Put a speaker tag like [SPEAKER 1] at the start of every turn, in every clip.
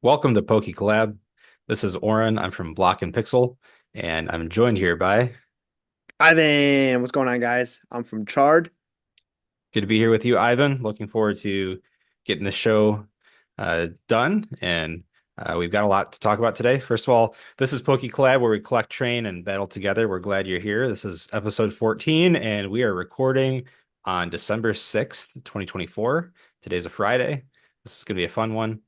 [SPEAKER 1] Welcome to Poke Collab. This is Oren. I'm from Block and Pixel, and I'm joined here by
[SPEAKER 2] Ivan, what's going on, guys? I'm from Chard.
[SPEAKER 1] good to be here with you, Ivan. Looking forward to getting the show done, and we've got a lot to talk about today. First of all, this is Poke Collab, where we collect, train, and battle together. We're glad you're here. This is episode 14, and we are recording on December 6th, 2024. Today's a Friday. This is going to be a fun one.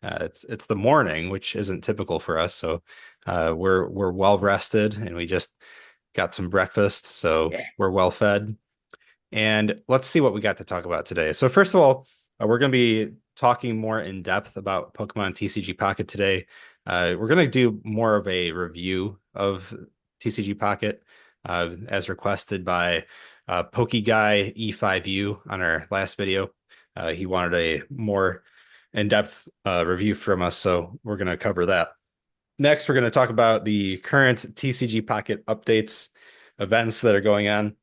[SPEAKER 1] It's the morning, which isn't typical for us, so we're well rested, and we just got some breakfast, so
[SPEAKER 2] Yeah.
[SPEAKER 1] we're well fed. And let's see what we got to talk about today. So first of all, we're going to be talking more in depth about Pokemon TCG Pocket today. We're going to do more of a review of TCG Pocket, as requested by Guy E5U on our last video. He wanted a more in-depth review from us, so we're going to cover that. Next, we're going to talk about the current TCG Pocket updates, events that are going on.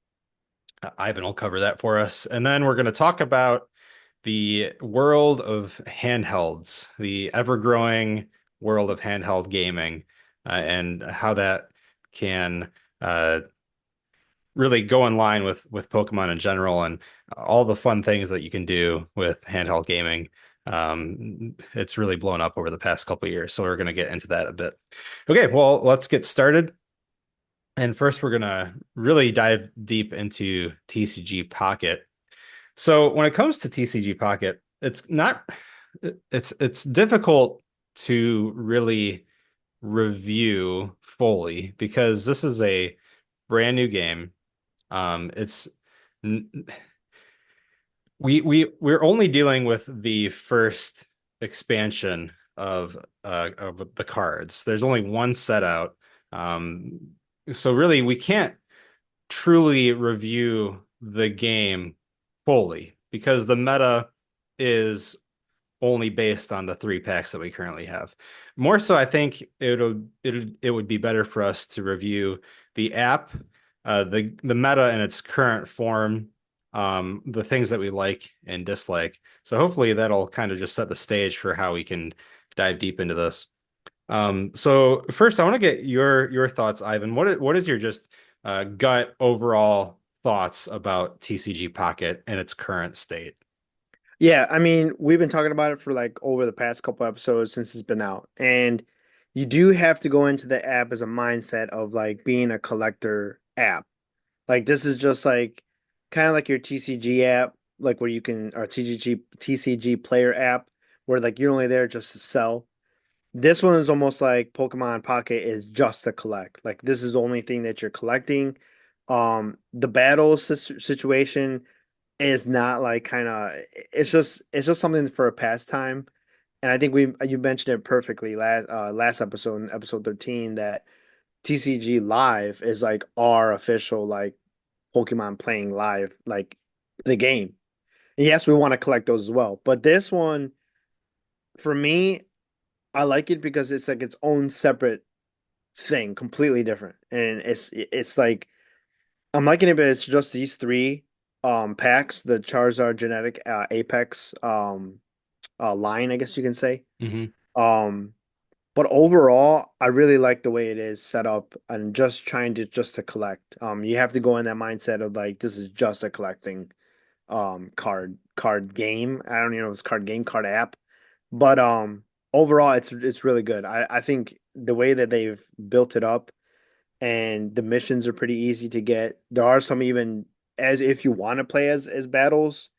[SPEAKER 1] Ivan will cover that for us. And then we're going to talk about the world of handhelds, the ever-growing world of handheld gaming, and how that can really go in line with Pokemon in general and all the fun things that you can do with handheld gaming. It's really blown up over the past couple of years, so we're going to get into that a bit. Okay, well, let's get started. And first, we're going to really dive deep into TCG Pocket. So when it comes to TCG Pocket, it's difficult to really review fully because this is a brand new game. It's we're only dealing with the first expansion of the cards. There's only one set out. Um, so really we can't truly review the game fully because the meta is only based on the three packs that we currently have. More so, I think it would be better for us to review the app, the meta in its current form, the things that we like and dislike. So hopefully that'll kind of just set the stage for how we can dive deep into this. So first, I want to get your thoughts, Ivan. What is your just gut overall thoughts about TCG Pocket and its current state?
[SPEAKER 2] Yeah, I mean, we've been talking about it for like over the past couple episodes since it's been out. And you do have to go into the app as a mindset of like being a collector app. Like this is just like kind of like your TCG app, like where you can or TCG player app where like you're only there just to sell. This one is almost like Pokemon Pocket is just to collect. Like this is the only thing that you're collecting. The battle situation is not like kind of it's just something for a pastime. And I think we you mentioned it perfectly last episode in episode 13 that TCG Live is like our official like Pokemon playing live like the game. And yes, we want to collect those as well. But this one for me, I like it because it's like its own separate thing, completely different. And it's like I'm liking it, but it's just these three packs, the Charizard genetic Apex line, I guess you can say.
[SPEAKER 1] Hmm.
[SPEAKER 2] Um but overall, I really like the way it is set up and just trying to just to collect. You have to go in that mindset of like this is just a collecting card game. I don't even know if it's card game, card app. But overall it's really good. I think the way that they've built it up and the missions are pretty easy to get. There are some even as if you want to play as battles.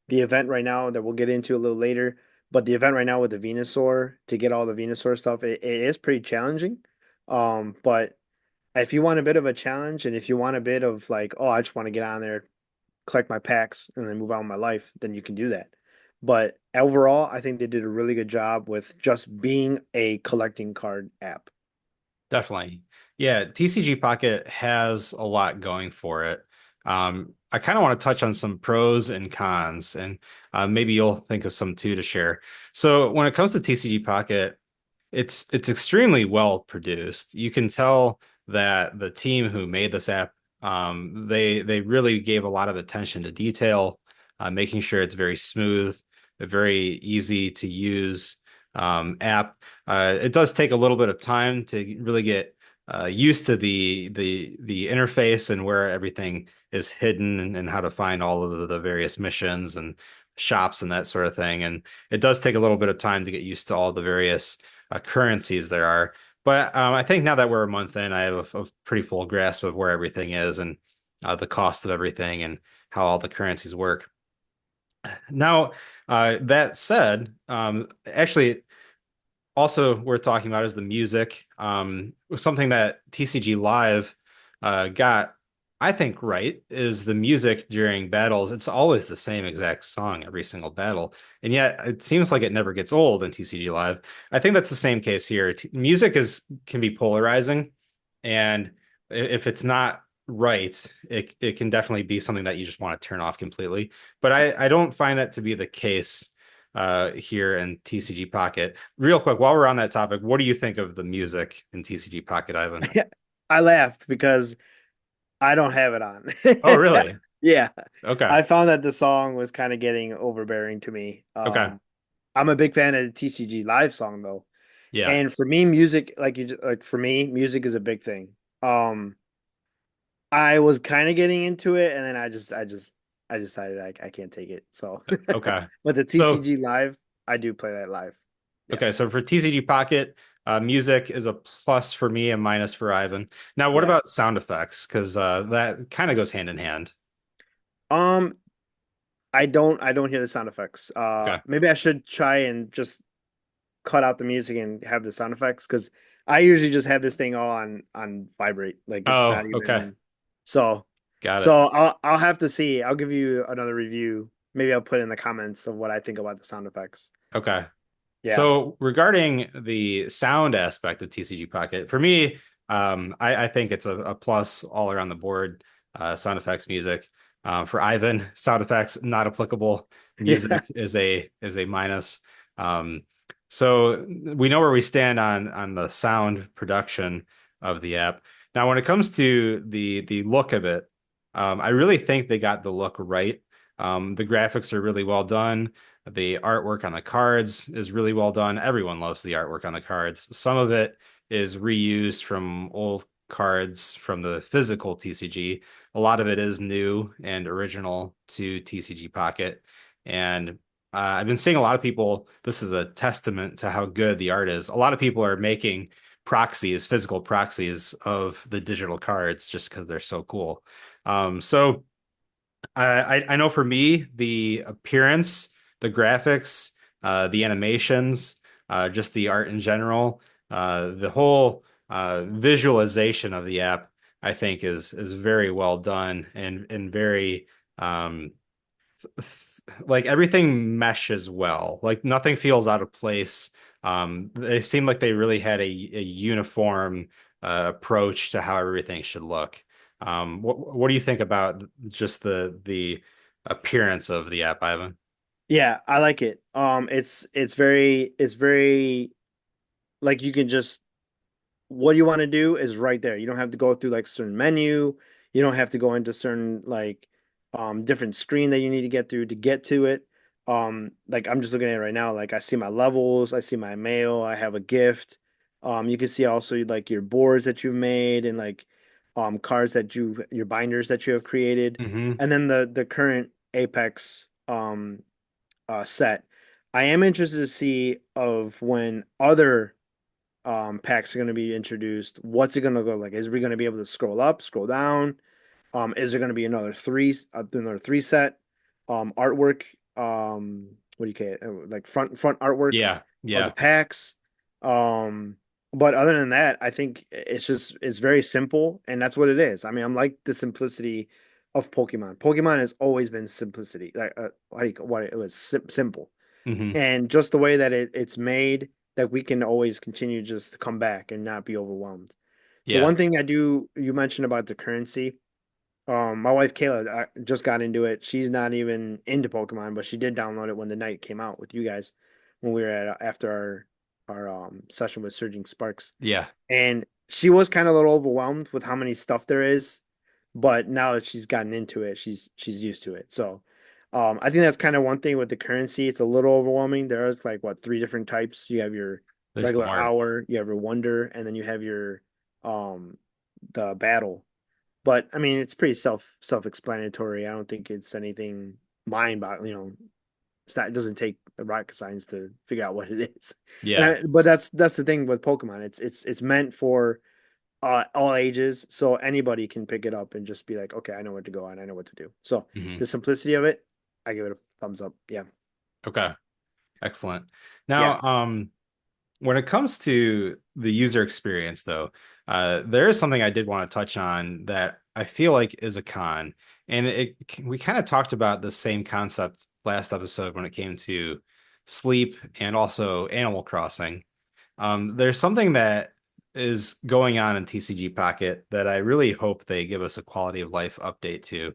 [SPEAKER 2] The event right now that we'll get into a little later, but the event right now with the Venusaur to get all the Venusaur stuff, it is pretty challenging. But if you want a bit of a challenge and if you want a bit of like, oh, I just want to get on there, collect my packs, and then move on with my life, then you can do that. But overall, I think they did a really good job with just being a collecting card app.
[SPEAKER 1] Definitely. Yeah, TCG Pocket has a lot going for it. I kind of want to touch on some pros and cons, and maybe you'll think of some too to share. So when it comes to TCG Pocket, it's extremely well produced. You can tell that the team who made this app, they really gave a lot of attention to detail, making sure it's very smooth, very easy to use. app. It does take a little bit of time to really get used to the interface and where everything is hidden and how to find all of the various missions and shops and that sort of thing. And it does take a little bit of time to get used to all the various currencies there are. But I think now that we're a month in, I have a pretty full grasp of where everything is and the cost of everything and how all the currencies work. Now, that said, actually, also worth talking about is the music. Something that TCG Live got, I think, right is the music during battles. It's always the same exact song every single battle, and yet it seems like it never gets old in TCG Live. I think that's the same case here. Music is can be polarizing, and if it's not right, it can definitely be something that you just want to turn off completely. But I don't find that to be the case here in TCG Pocket. Real quick, while we're on that topic, what do you think of the music in TCG Pocket, Ivan?
[SPEAKER 2] I laughed because I don't have it on.
[SPEAKER 1] Oh, really?
[SPEAKER 2] Yeah.
[SPEAKER 1] Okay.
[SPEAKER 2] I found that the song was kind of getting overbearing to me.
[SPEAKER 1] Okay.
[SPEAKER 2] I'm a big fan of the TCG live song though.
[SPEAKER 1] Yeah.
[SPEAKER 2] And for me, music, like for me, music is a big thing. Um, I was kind of getting into it, and then I decided I can't take it. So,
[SPEAKER 1] Okay.
[SPEAKER 2] but the
[SPEAKER 1] So,
[SPEAKER 2] TCG live, I do play that live. Yeah,
[SPEAKER 1] okay. So for TCG Pocket, music is a plus for me, a minus for Ivan. Now, what
[SPEAKER 2] yeah.
[SPEAKER 1] about sound effects? Because that kind of goes hand in hand.
[SPEAKER 2] Um, I don't hear the sound effects.
[SPEAKER 1] Okay.
[SPEAKER 2] Maybe I should try and just cut out the music and have the sound effects because I usually just have this thing all on vibrate. Like it's not
[SPEAKER 1] Oh, okay.
[SPEAKER 2] even so.
[SPEAKER 1] Got
[SPEAKER 2] So
[SPEAKER 1] it.
[SPEAKER 2] I'll have to see. I'll give you another review. Maybe I'll put in the comments of what I think about the sound effects.
[SPEAKER 1] Okay.
[SPEAKER 2] Yeah.
[SPEAKER 1] So regarding the sound aspect of TCG Pocket, for me, I think it's a plus all around the board. Sound effects, music. For Ivan, sound effects not applicable.
[SPEAKER 2] Yeah.
[SPEAKER 1] Music is a minus. Um, so we know where we stand on the sound production of the app. Now, when it comes to the look of it, I really think they got the look right. The graphics are really well done. The artwork on the cards is really well done. Everyone loves the artwork on the cards. Some of it is reused from old cards from the physical TCG. A lot of it is new and original to TCG Pocket. And I've been seeing a lot of people, this is a testament to how good the art is. A lot of people are making proxies, physical proxies of the digital cards just because they're so cool. So I know for me, the appearance, the graphics, the animations, just the art in general, the whole visualization of the app, I think is very well done and very like everything meshes well. Like nothing feels out of place. They seem like they really had a uniform approach to how everything should look. What do you think about just the appearance of the app, Ivan?
[SPEAKER 2] Yeah, I like it. It's very like you can just what you want to do is right there. You don't have to go through like certain menu. You don't have to go into certain like different screen that you need to get through to get to it. Like I'm just looking at it right now. Like I see my levels, I see my mail, I have a gift. You can see also like your boards that you've made and like cards that your binders that you have created.
[SPEAKER 1] Hmm.
[SPEAKER 2] And then the current Apex set. I am interested to see of when other packs are going to be introduced. What's it going to look like? Is we going to be able to scroll up, scroll down? Is there going to be another three set artwork? What do you call it? Like front artwork
[SPEAKER 1] Yeah,
[SPEAKER 2] of the
[SPEAKER 1] yeah.
[SPEAKER 2] packs. Um, but other than that, I think it's very simple, and that's what it is. I mean, I'm like the simplicity of Pokemon. Pokemon has always been simplicity. Like what it was simple,
[SPEAKER 1] Hmm.
[SPEAKER 2] and just the way that it's made that we can always continue just to come back and not be overwhelmed. The
[SPEAKER 1] Yeah.
[SPEAKER 2] one thing I do you mentioned about the currency, my wife Kayla just got into it. She's not even into Pokemon, but she did download it when the night came out with you guys when we were at after our session with Surging Sparks.
[SPEAKER 1] Yeah.
[SPEAKER 2] And she was kind of a little overwhelmed with how many stuff there is, but now that she's gotten into it, she's used to it. So I think that's kind of one thing with the currency. It's a little overwhelming. There's like what, three different types. You have your
[SPEAKER 1] There's
[SPEAKER 2] regular
[SPEAKER 1] more.
[SPEAKER 2] hour, you have your wonder, and then you have your um the battle. But I mean, it's pretty self-explanatory. I don't think it's anything mind-boggling. It's not. It doesn't take the rocket science to figure out what it is.
[SPEAKER 1] Yeah.
[SPEAKER 2] But that's the thing with Pokemon. It's meant for all ages, so anybody can pick it up and just be like, okay, I know where to go and I know what to do. So
[SPEAKER 1] Hmm.
[SPEAKER 2] the simplicity of it, I give it a thumbs up. Yeah,
[SPEAKER 1] Okay. Excellent.
[SPEAKER 2] yeah.
[SPEAKER 1] Now, when it comes to the user experience, though, there is something I did want to touch on that I feel like is a con, and we kind of talked about the same concept last episode when it came to sleep and also Animal Crossing. There's something that is going on in TCG Pocket that I really hope they give us a quality of life update to,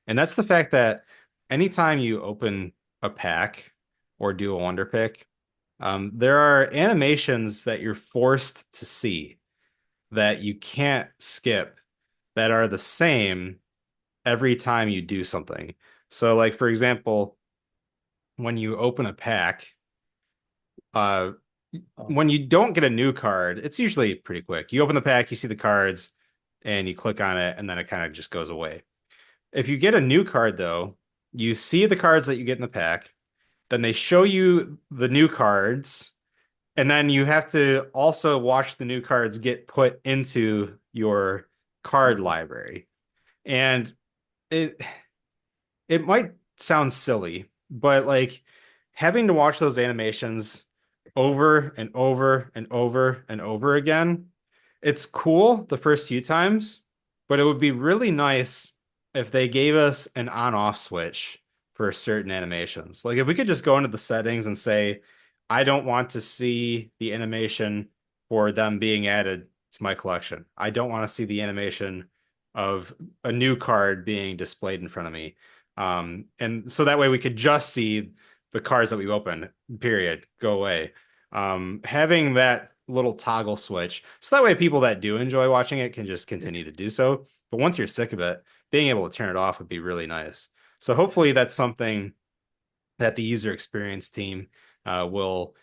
[SPEAKER 1] and that's the fact that anytime you open a pack or do a wonder pick, there are animations that you're forced to see that you can't skip that are the same every time you do something. So, like for example, when you open a pack, uh,
[SPEAKER 2] Oh.
[SPEAKER 1] when you don't get a new card, it's usually pretty quick. You open the pack, you see the cards, and you click on it, and then it kind of just goes away. If you get a new card, though, you see the cards that you get in the pack, then they show you the new cards. And then you have to also watch the new cards get put into your card
[SPEAKER 2] Mhm.
[SPEAKER 1] library. And it it might sound silly, but like having to watch those animations over and over and over and over again, it's cool the first few times, but it would be really nice if they gave us an on-off switch for certain animations. Like if we could just go into the settings and say, I don't want to see the animation for them being added to my collection. I don't want to see the animation of a new card being displayed in front of me. And so that way we could just see the cards that we open, period, go away. Having that little toggle switch, so that way people that do enjoy watching it can just continue to do so. But once you're sick of it, being able to turn it off would be really nice. So hopefully that's something that the user experience team will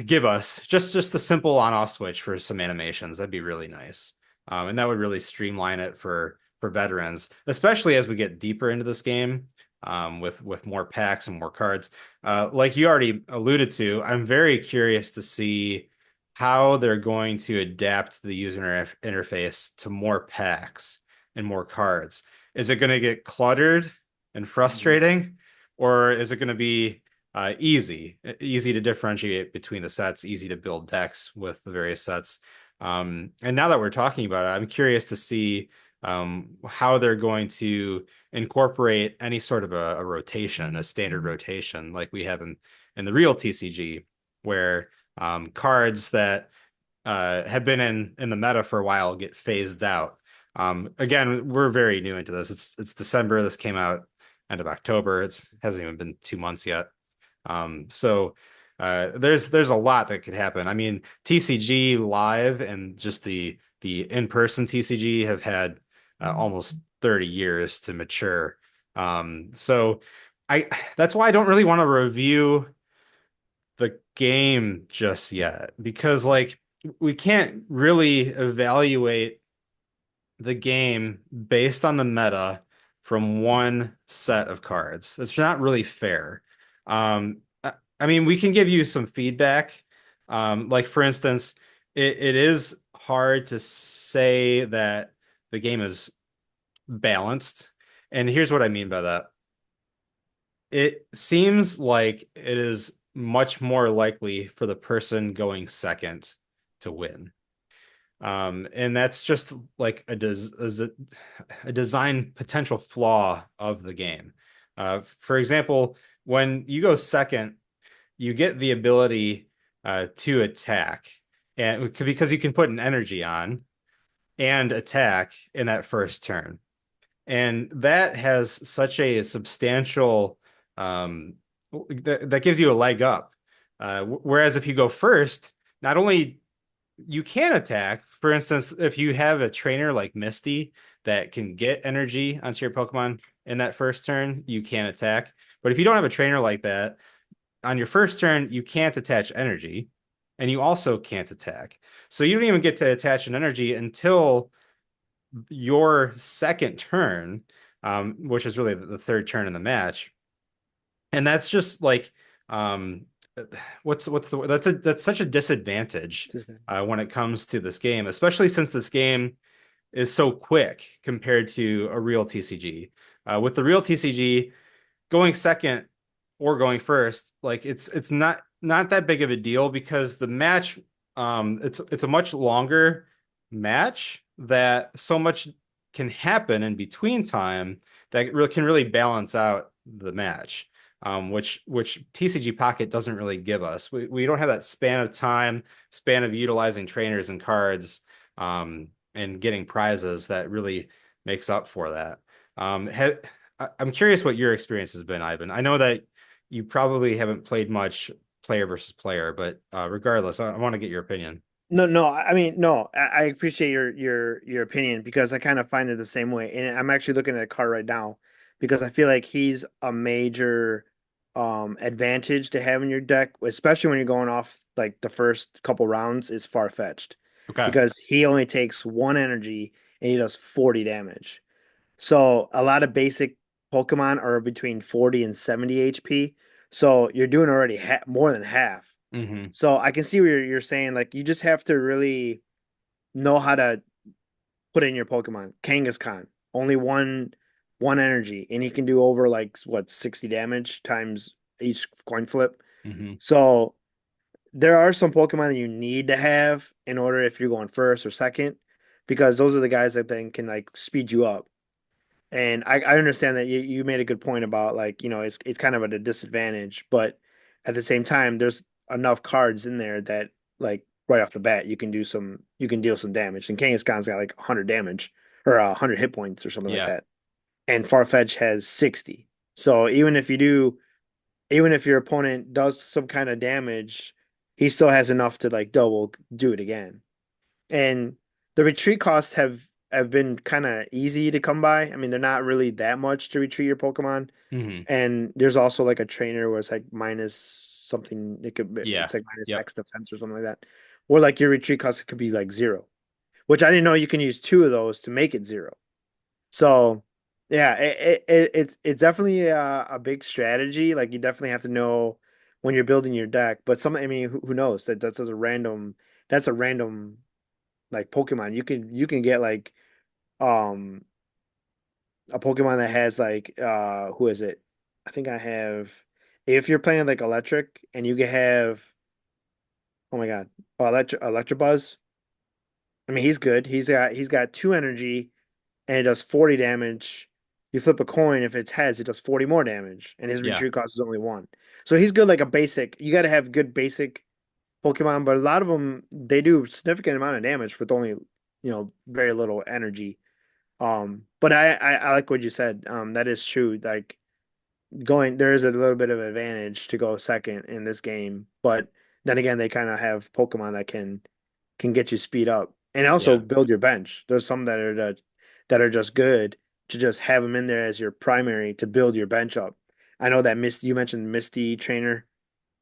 [SPEAKER 1] give us just a simple on-off switch for some animations. That'd be really nice. And that would really streamline it for veterans, especially as we get deeper into this game, with more packs and more cards. Like you already alluded to, I'm very curious to see how they're going to adapt the user interface to more packs and more cards. Is it going to get cluttered and
[SPEAKER 2] Mhm.
[SPEAKER 1] frustrating, or is it going to be easy to differentiate between the sets, easy to build decks with the various sets. And now that we're talking about it, I'm curious to see how they're going to incorporate any sort of a rotation, a standard rotation, like we have in the real TCG, where cards that have been in the meta for a while get phased out. Again, we're very new into this. It's December. This came out end of October. It hasn't even been 2 months yet. There's a lot that could happen. I mean, TCG Live and just the in-person TCG have had almost 30 years to mature. So I that's why I don't really want to review the game just yet because like we can't really evaluate the game based on the meta from one set of cards. It's not really fair. I mean, we can give you some feedback. Like for instance, it is hard to say that the game is balanced. And here's what I mean by that. It seems like it is much more likely for the person going second to win. And that's just like a design potential flaw of the game. For example, when you go second, you get the ability to attack, and because you can put an energy on and attack in that first turn, and that has such a substantial that gives you a leg up. Whereas if you go first, not only you can attack. For instance, if you have a trainer like Misty that can get energy onto your Pokemon in that first turn, you can attack. But if you don't have a trainer like that, on your first turn, you can't attach energy, and you also can't attack. So you don't even get to attach an energy until your second turn, which is really the third turn in the match. And that's just like, um, what's the that's such a disadvantage when it comes to this game, especially since this game is so quick compared to a real TCG. With the real TCG, going second or going first, like it's not that big of a deal because the match, it's a much longer match that so much can happen in between time that really can really balance out the match. Which TCG Pocket doesn't really give us. We don't have that span of time, span of utilizing trainers and cards, and getting prizes that really makes up for that. I'm curious what your experience has been, Ivan. I know that you probably haven't played much player versus player, but regardless, I want to get your opinion.
[SPEAKER 2] No, no, I mean, no, I appreciate your opinion because I kind of find it the same way. And I'm actually looking at a card right now because I feel like he's a major advantage to have in your deck, especially when you're going off like the first couple rounds is far-fetched
[SPEAKER 1] Okay.
[SPEAKER 2] because he only takes one energy and he does 40 damage. So a lot of basic Pokemon are between 40 and 70 HP. So you're doing already ha more than half.
[SPEAKER 1] Hmm.
[SPEAKER 2] So I can see what you're saying. Like you just have to really know how to put in your Pokemon. Kangaskhan, only one energy, and he can do over like what 60 damage times each coin flip.
[SPEAKER 1] Hmm.
[SPEAKER 2] So there are some Pokemon that you need to have in order if you're going first or second, because those are the guys that then can like speed you up. And I understand that you made a good point about like, it's kind of at a disadvantage, but at the same time, there's enough cards in there that like right off the bat you can deal some damage. And Kangaskhan's got like 100 damage or 100 hit points or something like
[SPEAKER 1] Yeah.
[SPEAKER 2] that. And Farfetch has 60. So even if your opponent does some kind of damage, he still has enough to like double do it again. And the retreat costs have been kind of easy to come by. I mean, they're not really that much to retreat your Pokemon.
[SPEAKER 1] Hmm.
[SPEAKER 2] And there's also like a trainer where it's like minus something.
[SPEAKER 1] Yeah.
[SPEAKER 2] It's like minus
[SPEAKER 1] Yep.
[SPEAKER 2] X defense or something like that. Or like your retreat cost could be like zero, which I didn't know you can use two of those to make it zero. So yeah, it's definitely a big strategy. Like you definitely have to know when you're building your deck. But I mean, who knows? That's a random like Pokemon. You can get like um a Pokemon that has like who is it? I think I have if you're playing like electric and you can have oh my God, Electabuzz. I mean he's good. He's got two energy and it does 40 damage. You flip a coin, if it's heads, it does 40 more damage, and his
[SPEAKER 1] Yeah.
[SPEAKER 2] retreat cost is only one. So he's good like a basic. You got to have good basic Pokemon, but a lot of them they do significant amount of damage with only very little energy. But I like what you said. That is true. Like there is a little bit of advantage to go second in this game, but then again, they kind of have Pokemon that can get you speed up and also
[SPEAKER 1] Yeah.
[SPEAKER 2] build your bench. There's some that are just good to just have them in there as your primary to build your bench up. I know that you mentioned Misty Trainer.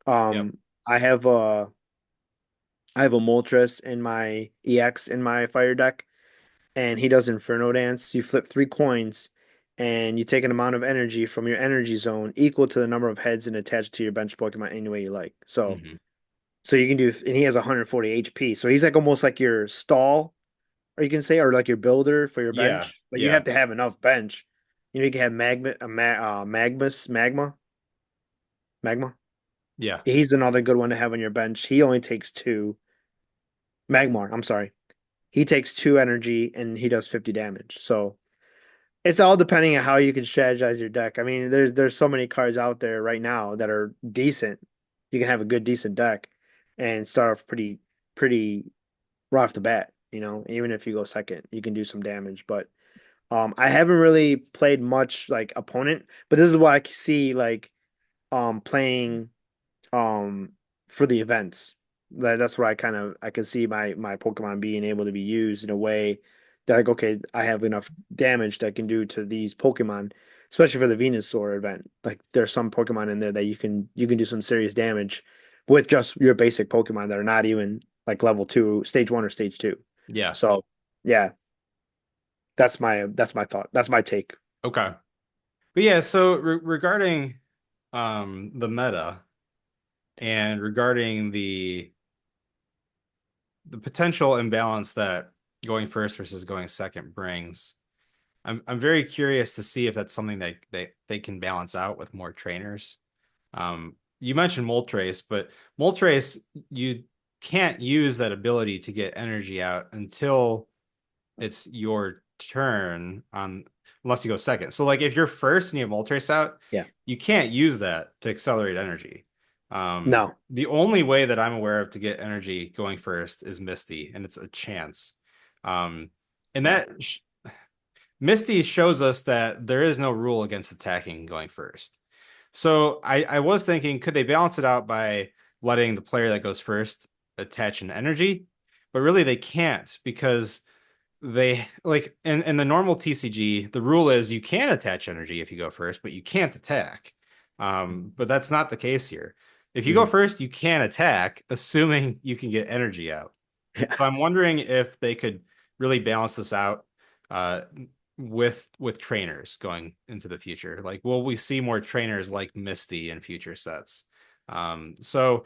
[SPEAKER 1] Yep.
[SPEAKER 2] Um, I have I have a Moltres in my EX in my fire deck and he does Inferno Dance. You flip three coins, and you take an amount of energy from your energy zone equal to the number of heads and attach it to your bench Pokemon any way you like.
[SPEAKER 1] Hmm.
[SPEAKER 2] So you can do, and he has 140 HP. So he's like almost like your stall, or you can say, or like your builder for your
[SPEAKER 1] Yeah.
[SPEAKER 2] bench. But you
[SPEAKER 1] Yeah.
[SPEAKER 2] have to have enough bench. You can have Magma.
[SPEAKER 1] Yeah.
[SPEAKER 2] He's another good one to have on your bench. He only takes two. Magmar, I'm sorry. He takes two energy and he does 50 damage. So it's all depending on how you can strategize your deck. I mean, there's so many cards out there right now that are decent. You can have a good decent deck and start off pretty right off the bat, even if you go second, you can do some damage. But I haven't really played much like opponent, but this is what I can see like playing um for the events. That's where I can see my Pokemon being able to be used in a way that like okay, I have enough damage that I can do to these Pokemon. especially for the Venusaur event. Like there's some Pokemon in there that you can do some serious damage with just your basic Pokemon that are not even like level two, stage one or stage two.
[SPEAKER 1] Yeah.
[SPEAKER 2] So yeah, that's my thought. That's my take.
[SPEAKER 1] Okay. But yeah, so regarding the meta and regarding the potential imbalance that going first versus going second brings, I'm very curious to see if that's something that they can balance out with more trainers. You mentioned Moltres, but Moltres, you can't use that ability to get energy out until it's your turn on unless you go second. So like if you're first and you have Moltres out,
[SPEAKER 2] Yeah.
[SPEAKER 1] you can't use that to accelerate energy.
[SPEAKER 2] No.
[SPEAKER 1] The only way that I'm aware of to get energy going first is Misty, and it's a chance. Um, and
[SPEAKER 2] Yeah.
[SPEAKER 1] that sh Misty shows us that there is no rule against attacking going first. So I was thinking, could they balance it out by letting the player that goes first attach an energy? But really they can't because they like in the normal TCG, the rule is you can attach energy if you go first, but you can't attack. But that's not the case here. If you go
[SPEAKER 2] Mhm.
[SPEAKER 1] first, you can attack, assuming you can get energy out.
[SPEAKER 2] Yeah.
[SPEAKER 1] So I'm wondering if they could really balance this out uh, with trainers going into the future. Like, will we see more trainers like Misty in future sets? So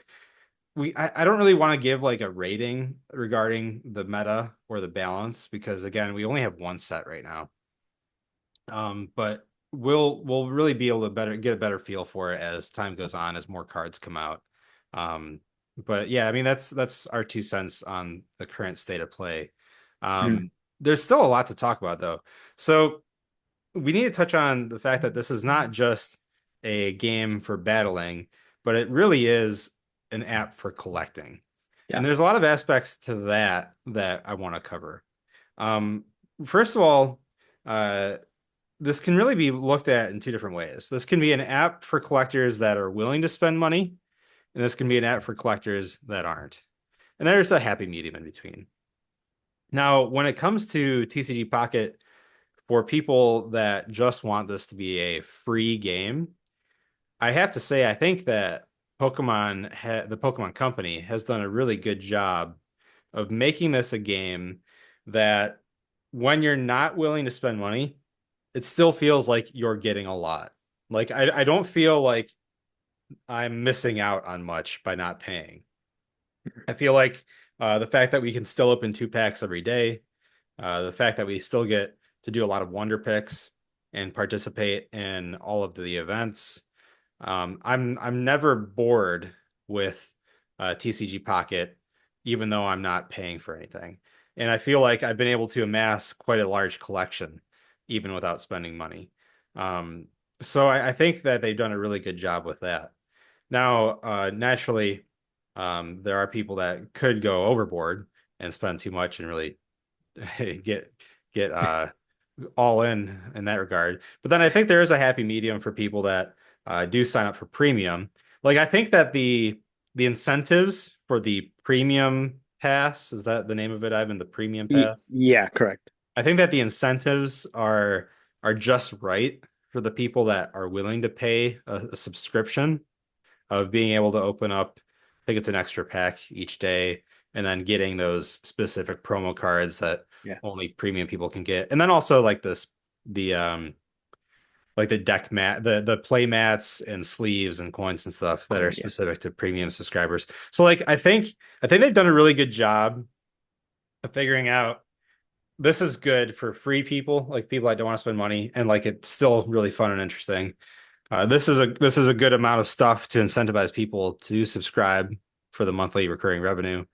[SPEAKER 1] I don't really want to give like a rating regarding the meta or the balance because again, we only have one set right now. But we'll really be able to better get a better feel for it as time goes on, as more cards come out. Um, but yeah, I mean that's our 2 cents on the current state of play.
[SPEAKER 2] Mhm.
[SPEAKER 1] There's still a lot to talk about though. So we need to touch on the fact that this is not just a game for battling, but it really is an app for collecting. And
[SPEAKER 2] Yeah.
[SPEAKER 1] there's a lot of aspects to that I want to cover. Um, First of all, uh, this can really be looked at in two different ways. This can be an app for collectors that are willing to spend money, and this can be an app for collectors that aren't. And there's a happy medium in between. Now, when it comes to TCG Pocket, for people that just want this to be a free game, I have to say I think that the Pokemon Company has done a really good job of making this a game that when you're not willing to spend money, it still feels like you're getting a lot. Like I don't feel like I'm missing out on much by not paying. I feel like the fact that we can still open 2 packs every day, the fact that we still get to do a lot of wonder picks and participate in all of the events. I'm never bored with TCG Pocket, even though I'm not paying for anything. And I feel like I've been able to amass quite a large collection, even without spending money. Um, so I think that they've done a really good job with that. Now, naturally, there are people that could go overboard and spend too much and really get get all in that regard. But then I think there is a happy medium for people that do sign up for premium. Like I think that the incentives for the premium pass, is that the name of it, Ivan? The premium pass?
[SPEAKER 2] Yeah, correct.
[SPEAKER 1] I think that the incentives are just right for the people that are willing to pay a subscription of being able to open up, I think it's an extra pack each day, and then getting those specific promo cards that
[SPEAKER 2] Yeah.
[SPEAKER 1] only premium people can get. And then also like this, the like the deck mat, the play mats and sleeves and coins and stuff that are
[SPEAKER 2] Coin, yeah.
[SPEAKER 1] specific to premium subscribers. So like I think they've done a really good job of figuring out this is good for free people, like people that don't want to spend money, and like it's still really fun and interesting. This is a good amount of stuff to incentivize people to subscribe for the monthly recurring revenue.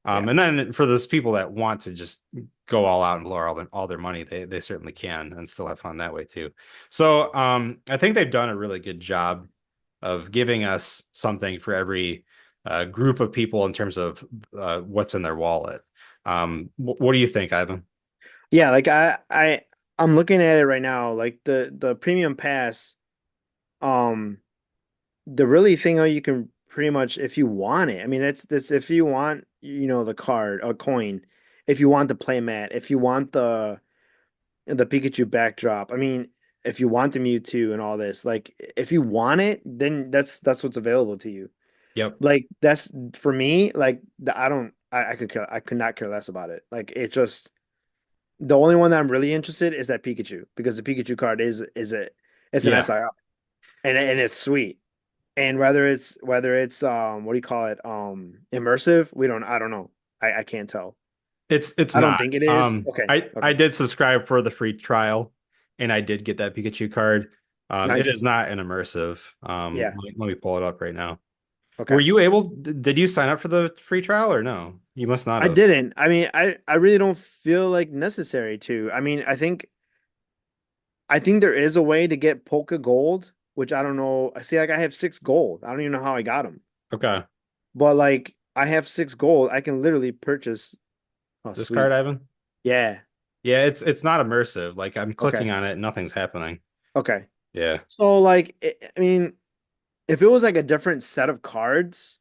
[SPEAKER 2] Yeah.
[SPEAKER 1] And then for those people that want to just go all out and blow all their money, they certainly can and still have fun that way too. So I think they've done a really good job of giving us something for every group of people in terms of what's in their wallet. What do you think, Ivan?
[SPEAKER 2] Yeah, like I'm looking at it right now, like the premium pass, um the really thing you can pretty much if you want it. I mean, that's if you want, the card, a coin, if you want the play mat, if you want the Pikachu backdrop. I mean, if you want the Mewtwo and all this, like if you want it, then that's what's available to you.
[SPEAKER 1] Yep.
[SPEAKER 2] Like that's for me, like I don't I could not care less about it. Like it just the only one that I'm really interested is that Pikachu because the Pikachu card is a it's an
[SPEAKER 1] Yeah.
[SPEAKER 2] SIR and it's sweet. And whether it's what do you call it? Immersive, we don't I don't know. I can't tell.
[SPEAKER 1] It's
[SPEAKER 2] I don't
[SPEAKER 1] not.
[SPEAKER 2] think it is. Okay.
[SPEAKER 1] I
[SPEAKER 2] Okay.
[SPEAKER 1] did subscribe for the free trial and I did get that Pikachu card. It
[SPEAKER 2] Nice.
[SPEAKER 1] is not an immersive.
[SPEAKER 2] Yeah.
[SPEAKER 1] Let me pull it up right now. Were
[SPEAKER 2] Okay.
[SPEAKER 1] you able, did you sign up for the free trial or no? You must not
[SPEAKER 2] I
[SPEAKER 1] have.
[SPEAKER 2] didn't. I mean, I really don't feel like necessary to. I mean, I think there is a way to get Polka Gold, which I don't know. I see like I have 6 gold. I don't even know how I got them.
[SPEAKER 1] Okay.
[SPEAKER 2] But like I have 6 gold. I can literally purchase. Oh,
[SPEAKER 1] This card,
[SPEAKER 2] sweet.
[SPEAKER 1] Ivan?
[SPEAKER 2] Yeah.
[SPEAKER 1] Yeah, it's not immersive. Like I'm clicking
[SPEAKER 2] Okay.
[SPEAKER 1] on it and nothing's happening.
[SPEAKER 2] Okay.
[SPEAKER 1] Yeah.
[SPEAKER 2] So like I mean, if it was like a different set of cards,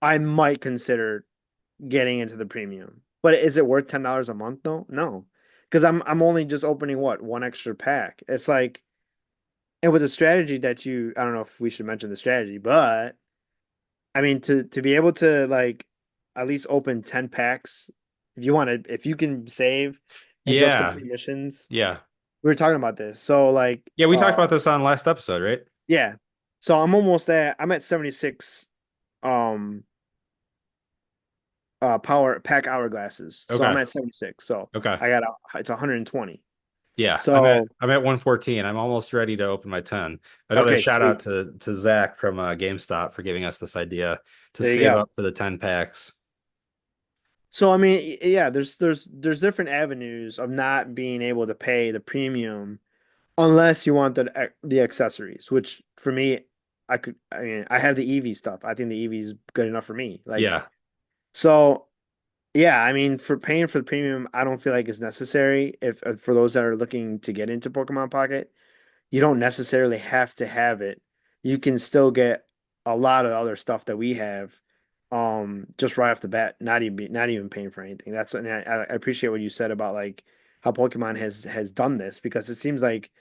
[SPEAKER 2] I might consider getting into the premium. But is it worth $10 a month though? No. Because I'm only just opening what, one extra pack. It's like and with the strategy that you I don't know if we should mention the strategy, but I mean to be able to like at least open 10 packs if you want to if you can save and just
[SPEAKER 1] Yeah.
[SPEAKER 2] complete missions.
[SPEAKER 1] Yeah.
[SPEAKER 2] We were talking about this. So like
[SPEAKER 1] Yeah, we talked about this on last episode, right?
[SPEAKER 2] yeah. So I'm at 76 um power pack hourglasses. So I'm
[SPEAKER 1] Okay.
[SPEAKER 2] at 76. So
[SPEAKER 1] Okay.
[SPEAKER 2] I got it's 120.
[SPEAKER 1] Yeah,
[SPEAKER 2] So
[SPEAKER 1] I'm at 114. I'm almost ready to open my 10. Another
[SPEAKER 2] okay,
[SPEAKER 1] shout out
[SPEAKER 2] sweet.
[SPEAKER 1] to Zach from GameStop for giving us this idea to
[SPEAKER 2] There you
[SPEAKER 1] save
[SPEAKER 2] go.
[SPEAKER 1] up for the 10 packs.
[SPEAKER 2] So I mean, yeah, there's different avenues of not being able to pay the premium unless you want the accessories, which for me, I mean, I have the EV stuff. I think the EV is good enough for me. Like,
[SPEAKER 1] Yeah.
[SPEAKER 2] so yeah, I mean, for paying for the premium, I don't feel like it's necessary if for those that are looking to get into Pokemon Pocket. You don't necessarily have to have it. You can still get a lot of other stuff that we have, just right off the bat, not even paying for anything. That's and I appreciate what you said about like how Pokemon has done this because it seems like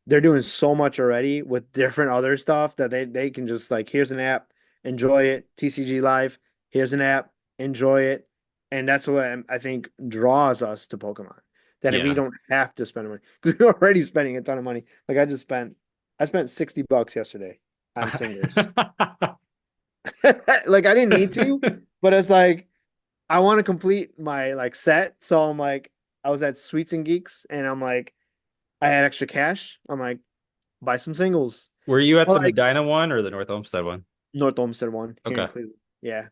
[SPEAKER 2] they're doing so much already with different other stuff that they can just like here's an app, enjoy it, TCG Live, here's an app, enjoy it, and that's what I think draws us to Pokemon. That we
[SPEAKER 1] Yeah.
[SPEAKER 2] don't have to spend money because we're already spending a ton of money. Like I spent $60 yesterday on singles. Like I didn't need to, but it's like I want to complete my like set, so I'm like I was at Sweets and Geeks, and I'm like I had extra cash. I'm like buy some singles.
[SPEAKER 1] Were you at
[SPEAKER 2] Well,
[SPEAKER 1] the
[SPEAKER 2] like
[SPEAKER 1] Medina one or the North Olmsted one?
[SPEAKER 2] North Olmsted one here in
[SPEAKER 1] Okay.
[SPEAKER 2] Cleveland. Yeah.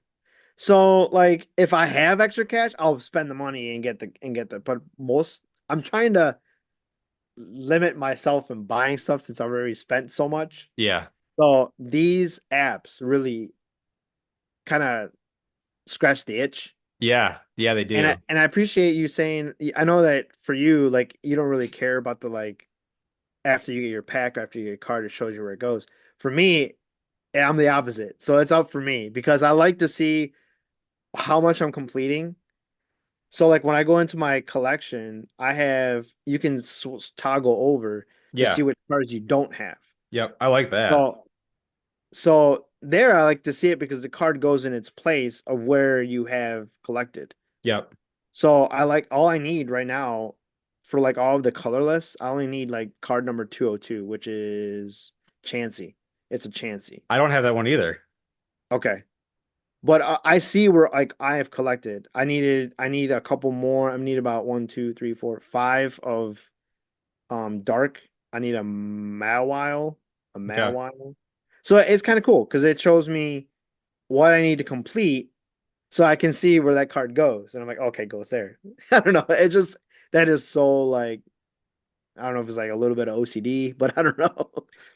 [SPEAKER 2] So like if I have extra cash, I'll spend the money and get the but most I'm trying to limit myself in buying stuff since I've already spent so much.
[SPEAKER 1] Yeah.
[SPEAKER 2] So these apps really kind of scratch the itch.
[SPEAKER 1] Yeah. Yeah, they do.
[SPEAKER 2] And I appreciate you saying I know that for you, like you don't really care about the like after you get your pack, after you get your card, it shows you where it goes. For me, I'm the opposite. So it's up for me because I like to see how much I'm completing. So like when I go into my collection, I have you can toggle over to
[SPEAKER 1] Yeah.
[SPEAKER 2] see which cards you don't have.
[SPEAKER 1] Yep. I like that.
[SPEAKER 2] So there I like to see it because the card goes in its place of where you have collected.
[SPEAKER 1] Yep.
[SPEAKER 2] So I like all I need right now for like all of the colorless, I only need like card number 202, which is Chansey. It's a Chansey.
[SPEAKER 1] I don't have that one either.
[SPEAKER 2] Okay. But I see where like I have collected. I need a couple more. I need about one, two, three, four, five of dark. I need a
[SPEAKER 1] Okay.
[SPEAKER 2] Mawile. So it's kind of cool because it shows me what I need to complete so I can see where that card goes. And I'm like, okay, goes there. I don't know. It just that is so like I don't know if it's like a little bit of OCD, but I don't know.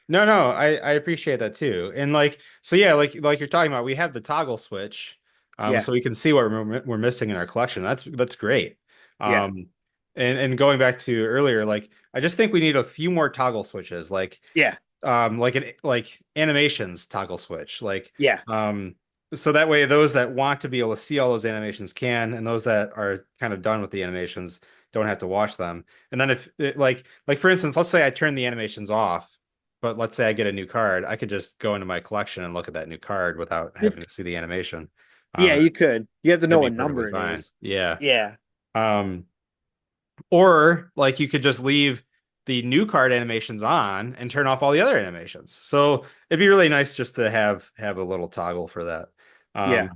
[SPEAKER 1] No, no, I appreciate that too. And like so yeah, like you're talking about, we have the toggle switch.
[SPEAKER 2] Yeah,
[SPEAKER 1] So we can see what we're missing in our collection. That's great.
[SPEAKER 2] yeah,
[SPEAKER 1] Um and going back to earlier, like I just think we need a few more toggle switches,
[SPEAKER 2] yeah,
[SPEAKER 1] like animations toggle switch.
[SPEAKER 2] yeah,
[SPEAKER 1] So that way those that want to be able to see all those animations can, and those that are kind of done with the animations don't have to watch them. And then if it, like for instance, let's say I turn the animations off, but let's say I get a new card, I could just go into my collection and look at that new card without
[SPEAKER 2] You-
[SPEAKER 1] having to see the animation.
[SPEAKER 2] Yeah,
[SPEAKER 1] Um,
[SPEAKER 2] you could. You have to know
[SPEAKER 1] that'd be
[SPEAKER 2] what
[SPEAKER 1] perfectly
[SPEAKER 2] number it
[SPEAKER 1] fine.
[SPEAKER 2] is.
[SPEAKER 1] Yeah.
[SPEAKER 2] Yeah.
[SPEAKER 1] Um, or like you could just leave the new card animations on and turn off all the other animations. So it'd be really nice just to have a little toggle for that.
[SPEAKER 2] Yeah.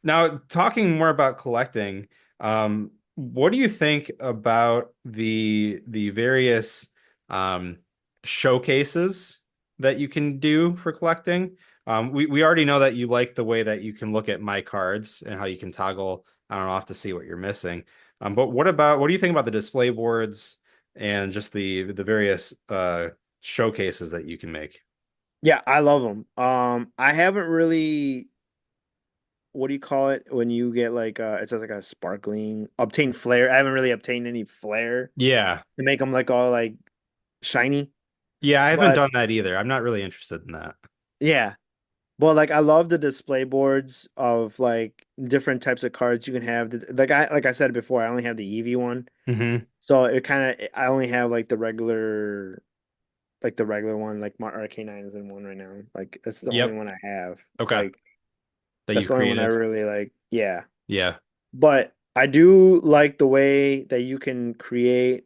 [SPEAKER 1] Now, talking more about collecting, what do you think about the various um, showcases that you can do for collecting? We already know that you like the way that you can look at my cards and how you can toggle on and off to see what you're missing. But what do you think about the display boards and just the various showcases that you can make?
[SPEAKER 2] Yeah, I love them. I haven't really, what do you call it when you get like it says like a sparkling obtain flare. I haven't really obtained any flare
[SPEAKER 1] Yeah.
[SPEAKER 2] to make them like all like shiny.
[SPEAKER 1] Yeah, I haven't
[SPEAKER 2] But
[SPEAKER 1] done that either. I'm not really interested in that.
[SPEAKER 2] yeah, well, like I love the display boards of like different types of cards you can have. Like I said before, I only have the Eevee one,
[SPEAKER 1] Hmm.
[SPEAKER 2] so it kind of I only have like the regular one. Like my Arcanine is in one right now. Like that's the only
[SPEAKER 1] Yep.
[SPEAKER 2] one I have.
[SPEAKER 1] Okay.
[SPEAKER 2] Like
[SPEAKER 1] That
[SPEAKER 2] that's
[SPEAKER 1] you've
[SPEAKER 2] the only one I
[SPEAKER 1] created.
[SPEAKER 2] really like. Yeah,
[SPEAKER 1] Yeah.
[SPEAKER 2] but I do like the way that you can create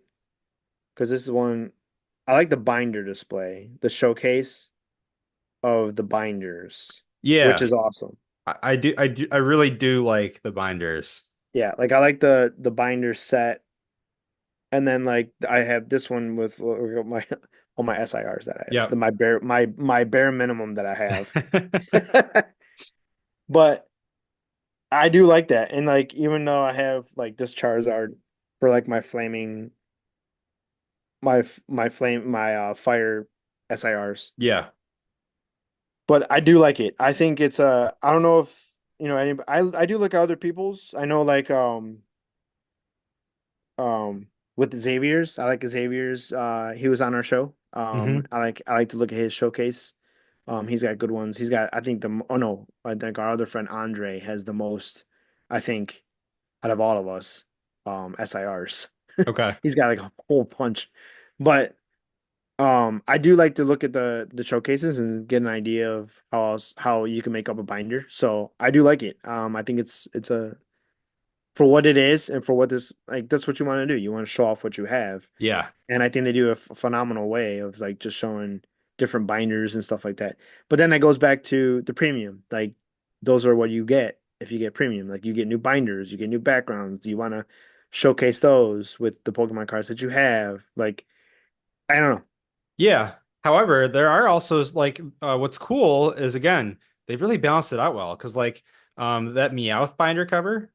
[SPEAKER 2] because this is one I like the binder display, the showcase of the binders, which
[SPEAKER 1] Yeah.
[SPEAKER 2] is awesome.
[SPEAKER 1] I really do like the binders.
[SPEAKER 2] Yeah, like I like the binder set, and then like I have this one with my all my SIRs that I have,
[SPEAKER 1] Yep.
[SPEAKER 2] my bare minimum that I have. But I do like that, and like even though I have like this Charizard for like my flaming my fire SIRs,
[SPEAKER 1] Yeah.
[SPEAKER 2] but I do like it. I think it's a I don't know if you know any I do look at other people's. I know like with Xavier's. I like Xavier's. He was on our show.
[SPEAKER 1] Hmm.
[SPEAKER 2] I like to look at his showcase. He's got good ones. He's got I think the oh no, I think our other friend Andre has the most, I think, out of all of us, SIRs.
[SPEAKER 1] Okay.
[SPEAKER 2] He's got like a whole bunch. But I do like to look at the showcases and get an idea of how you can make up a binder. So I do like it. I think it's a for what it is and for what this like that's what you want to do. You want to show off what you have.
[SPEAKER 1] Yeah.
[SPEAKER 2] And I think they do a phenomenal way of like just showing different binders and stuff like that. But then it goes back to the premium. Like those are what you get if you get premium. Like you get new binders, you get new backgrounds. Do you want to showcase those with the Pokemon cards that you have? Like I don't know.
[SPEAKER 1] Yeah. However, there are also like what's cool is again, they've really balanced it out well because like that Meowth binder cover,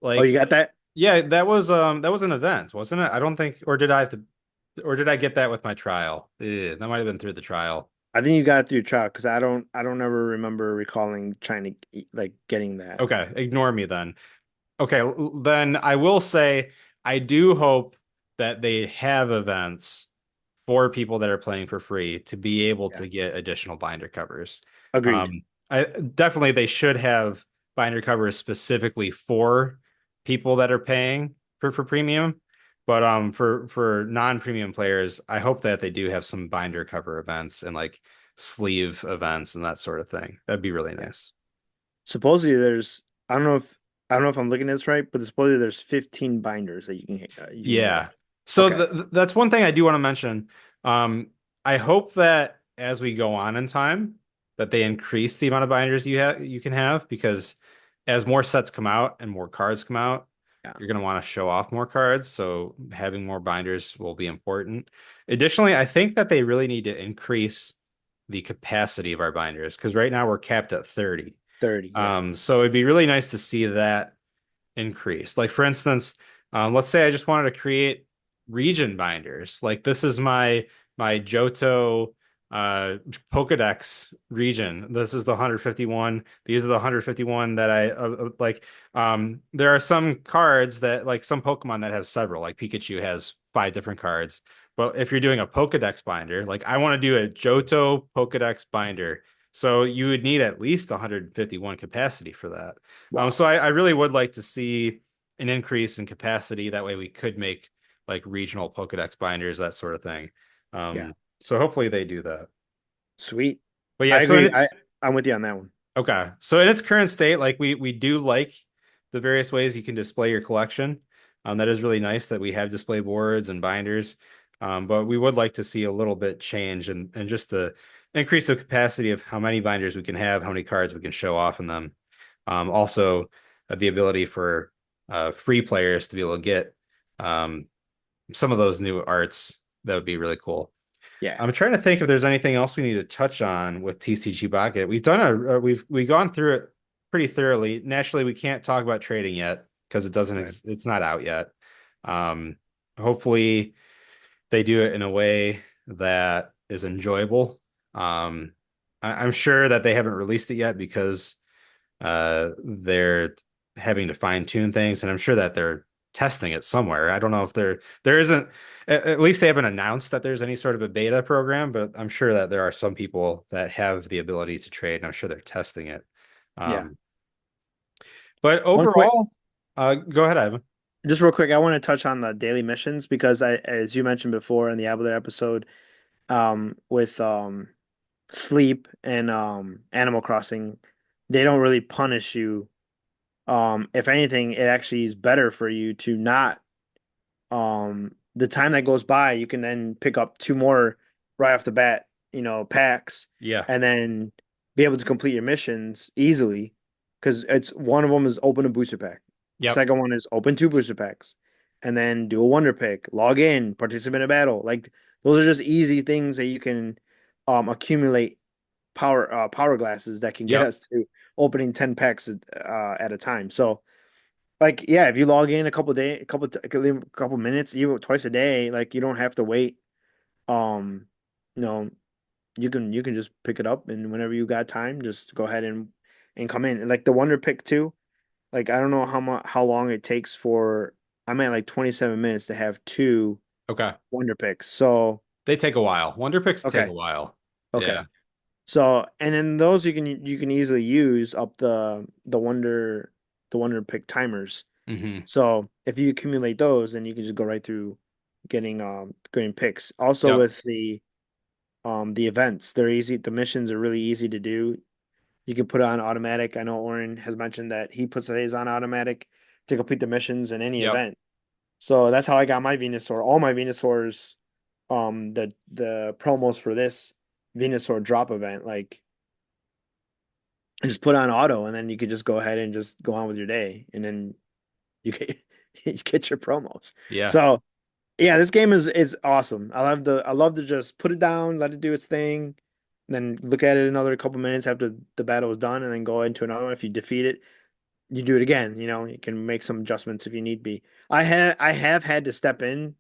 [SPEAKER 2] Oh, you
[SPEAKER 1] like
[SPEAKER 2] got that?
[SPEAKER 1] yeah, that was an event, wasn't it? I don't think or did I have to or did I get that with my trial? That might have been through the trial.
[SPEAKER 2] I think you got it through your trial because I don't ever remember recalling trying to like getting that.
[SPEAKER 1] Okay, ignore me then. Okay, then I will say I do hope that they have events for people that are playing for free to be able
[SPEAKER 2] Yeah.
[SPEAKER 1] to get additional binder covers.
[SPEAKER 2] Agreed.
[SPEAKER 1] I definitely they should have binder covers specifically for people that are paying for premium. But for non-premium players, I hope that they do have some binder cover events and like sleeve events and that sort of thing. That'd be really
[SPEAKER 2] Yeah.
[SPEAKER 1] nice.
[SPEAKER 2] Supposedly there's I don't know if I'm looking at this right, but supposedly there's 15 binders that you can get.
[SPEAKER 1] Yeah. So
[SPEAKER 2] Okay.
[SPEAKER 1] that's one thing I do want to mention. Um, I hope that as we go on in time, that they increase the amount of binders you can have because as more sets come out and more cards come out,
[SPEAKER 2] Yeah.
[SPEAKER 1] you're going to want to show off more cards. So having more binders will be important. Additionally, I think that they really need to increase the capacity of our binders because right now we're capped at 30.
[SPEAKER 2] 30, yeah.
[SPEAKER 1] So it'd be really nice to see that increase. Like for instance, let's say I just wanted to create region binders. Like this is my Johto Pokedex region. This is the 151. These are the 151 that I like. There are some cards that like some Pokemon that have several. Like Pikachu has 5 different cards. But if you're doing a Pokedex binder, like I want to do a Johto Pokedex binder. So you would need at least 151 capacity for that.
[SPEAKER 2] Wow.
[SPEAKER 1] So I really would like to see an increase in capacity. That way we could make like regional Pokedex binders, that sort of thing.
[SPEAKER 2] Yeah.
[SPEAKER 1] So hopefully they do that.
[SPEAKER 2] Sweet.
[SPEAKER 1] But yeah,
[SPEAKER 2] I
[SPEAKER 1] so in
[SPEAKER 2] agree.
[SPEAKER 1] its
[SPEAKER 2] I'm with you on that one.
[SPEAKER 1] okay. So in its current state, like we do like the various ways you can display your collection. That is really nice that we have display boards and binders. But we would like to see a little bit change and just the increase of capacity of how many binders we can have, how many cards we can show off in them. Also, the ability for free players to be able to get um, some of those new arts. That would be really cool.
[SPEAKER 2] Yeah.
[SPEAKER 1] I'm trying to think if there's anything else we need to touch on with TCG Pocket. We've gone through it pretty thoroughly. Naturally, we can't talk about trading yet because
[SPEAKER 2] Right.
[SPEAKER 1] it's not out yet. Um, Hopefully they do it in a way that is enjoyable. I'm sure that they haven't released it yet because they're having to fine tune things, and I'm sure that they're testing it somewhere. I don't know if there isn't at least they haven't announced that there's any sort of a beta program, but I'm sure that there are some people that have the ability to trade, and I'm sure they're testing it.
[SPEAKER 2] Yeah.
[SPEAKER 1] Um, but
[SPEAKER 2] One quick,
[SPEAKER 1] overall, go ahead, Ivan.
[SPEAKER 2] just real quick, I want to touch on the daily missions because as you mentioned before in the Avatar episode, with sleep and Animal Crossing, they don't really punish you. If anything, it actually is better for you to not the time that goes by, you can then pick up two more right off the bat, packs,
[SPEAKER 1] Yeah.
[SPEAKER 2] and then be able to complete your missions easily. Because it's one of them is open a booster pack.
[SPEAKER 1] Yep.
[SPEAKER 2] Second one is open two booster packs, and then do a wonder pick, log in, participate in a battle. Like those are just easy things that you can accumulate power glasses that can get
[SPEAKER 1] Yep.
[SPEAKER 2] us to opening 10 packs at a time. So like yeah, if you log in a couple day, a couple minutes, even twice a day, like you don't have to wait. Um, you know, you can just pick it up and whenever you got time, just go ahead and come in. And like the Wonder Pick too, like I don't know how long it takes for I'm at like 27 minutes to have two
[SPEAKER 1] Okay.
[SPEAKER 2] Wonder Picks. So
[SPEAKER 1] They take a while. Wonder picks take
[SPEAKER 2] okay,
[SPEAKER 1] a while.
[SPEAKER 2] okay.
[SPEAKER 1] Yeah.
[SPEAKER 2] So and then those you can easily use up the Wonder Pick timers.
[SPEAKER 1] Hmm.
[SPEAKER 2] So if you accumulate those, then you can just go right through getting picks. Also
[SPEAKER 1] Yep.
[SPEAKER 2] with the events, they're easy. The missions are really easy to do. You can put it on automatic. I know Oren has mentioned that he puts his on automatic to complete the missions in any
[SPEAKER 1] Yep.
[SPEAKER 2] event. So that's how I got my Venusaur. All my Venusaurs, the promos for this Venusaur drop event, like and just put on auto, and then you could just go ahead and just go on with your day, and then you get you get your promos.
[SPEAKER 1] Yeah.
[SPEAKER 2] So yeah, this game is awesome. I love to just put it down, let it do its thing, then look at it another couple minutes after the battle is done, and then go into another one. If you defeat it, you do it again. You can make some adjustments if you need be. I have had to step in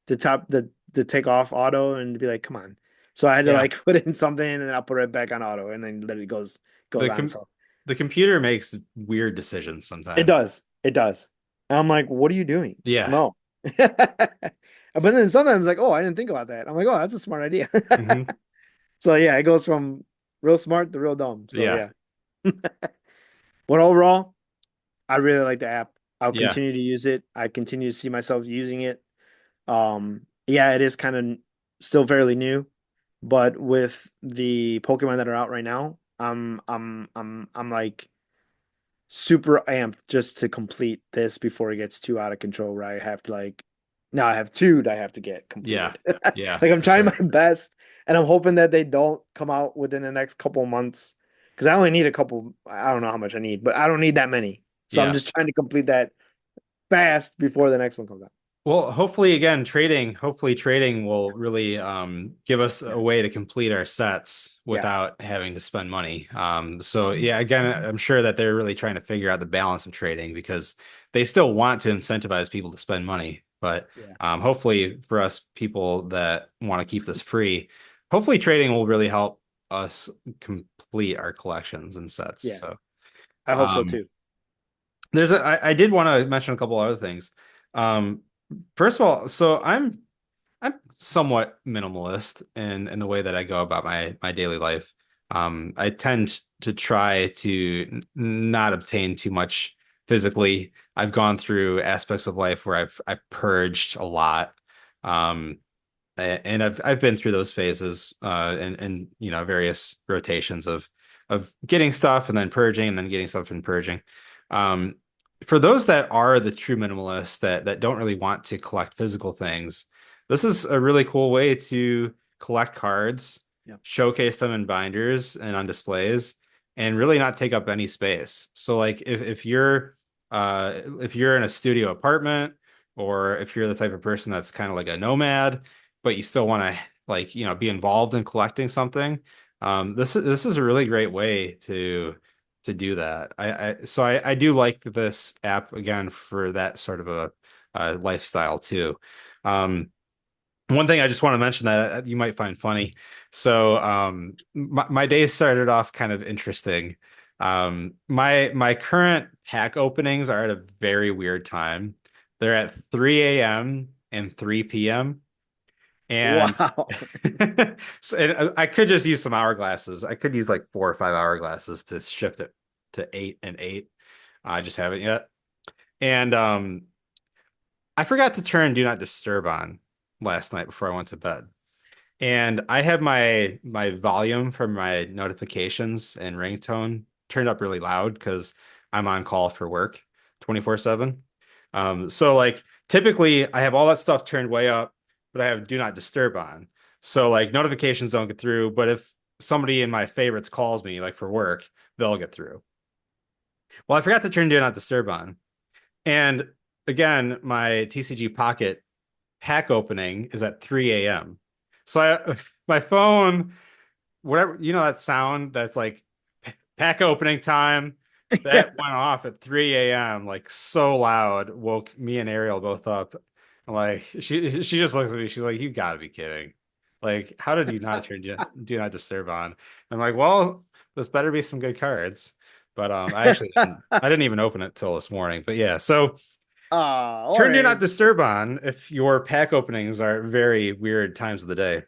[SPEAKER 2] to top the take off auto and be like, come on. So I had to
[SPEAKER 1] Yeah.
[SPEAKER 2] like put in something and then I'll put it back on auto and then let it goes
[SPEAKER 1] The
[SPEAKER 2] on.
[SPEAKER 1] com
[SPEAKER 2] So
[SPEAKER 1] the computer makes weird decisions
[SPEAKER 2] it
[SPEAKER 1] sometimes.
[SPEAKER 2] does. It does. And I'm like, what are you doing?
[SPEAKER 1] Yeah.
[SPEAKER 2] No. But then sometimes like, oh, I didn't think about that. I'm like, oh, that's a smart idea.
[SPEAKER 1] Hmm.
[SPEAKER 2] So yeah, it goes from real smart to real dumb. So
[SPEAKER 1] Yeah.
[SPEAKER 2] yeah. But overall, I really like the app. I'll
[SPEAKER 1] Yeah.
[SPEAKER 2] continue to use it. I continue to see myself using it. Yeah, it is kind of still fairly new, but with the Pokemon that are out right now, I'm like super amped just to complete this before it gets too out of control where I have to like now I have two that I have to get
[SPEAKER 1] Yeah.
[SPEAKER 2] completed.
[SPEAKER 1] Yeah,
[SPEAKER 2] Like I'm
[SPEAKER 1] for
[SPEAKER 2] trying my
[SPEAKER 1] sure.
[SPEAKER 2] best and I'm hoping that they don't come out within the next couple of months because I only need a couple, I don't know how much I need, but I don't need that many. So I'm
[SPEAKER 1] Yeah.
[SPEAKER 2] just trying to complete that fast before the next one comes out.
[SPEAKER 1] Well, hopefully trading will really give us
[SPEAKER 2] Yeah.
[SPEAKER 1] a way to complete our sets
[SPEAKER 2] Yeah.
[SPEAKER 1] without having to spend money. So yeah, again, I'm sure that they're really trying to figure out the balance of trading because they still want to incentivize people to spend money. But
[SPEAKER 2] Yeah.
[SPEAKER 1] hopefully for us people that want to keep this free, hopefully trading will really help us complete our collections and sets.
[SPEAKER 2] Yeah.
[SPEAKER 1] So
[SPEAKER 2] I hope so
[SPEAKER 1] um,
[SPEAKER 2] too.
[SPEAKER 1] I did want to mention a couple other things. Um, First of all, so I'm somewhat minimalist in the way that I go about my daily life. I tend to try to not obtain too much physically. I've gone through aspects of life where I've purged a lot. Um, and I've been through those phases and various rotations of getting stuff and then purging and then getting stuff and purging. Um, for those that are the true minimalists that don't really want to collect physical things, this is a really cool way to collect cards,
[SPEAKER 2] Yeah.
[SPEAKER 1] showcase them in binders and on displays, and really not take up any space. So like if you're in a studio apartment or if you're the type of person that's kind of like a nomad but you still want to like be involved in collecting something, this is a really great way to do that. I do like this app again for that sort of a lifestyle too. Um, one thing I just want to mention that you might find funny. So my day started off kind of interesting. My current pack openings are at a very weird time. They're at 3 a.m. and 3 p.m. And
[SPEAKER 2] Wow.
[SPEAKER 1] so I could just use some hourglasses. I could use like 4 or 5 hourglasses to shift it to 8 and 8. I just haven't yet. And I forgot to turn Do Not Disturb on last night before I went to bed. And I have my volume for my notifications and ringtone turned up really loud because I'm on call for work 24/7. So like typically I have all that stuff turned way up, but I have Do Not Disturb on. So like notifications don't get through, but if somebody in my favorites calls me like for work, they'll get through. Well, I forgot to turn Do Not Disturb on. And again, my TCG Pocket pack opening is at 3 a.m. So my phone, whatever, that sound that's like pack opening time,
[SPEAKER 2] Yeah.
[SPEAKER 1] that went off at 3 a.m. like so loud, woke me and Ariel both up. I'm like, she just looks at me, she's like, you gotta be kidding. Like, how did you not turn Do Not Disturb on? I'm like, well, this better be some good cards. But I didn't even open it till this morning. But yeah, so
[SPEAKER 2] All
[SPEAKER 1] turn Do Not
[SPEAKER 2] right.
[SPEAKER 1] Disturb on if your pack openings are very weird times of the day,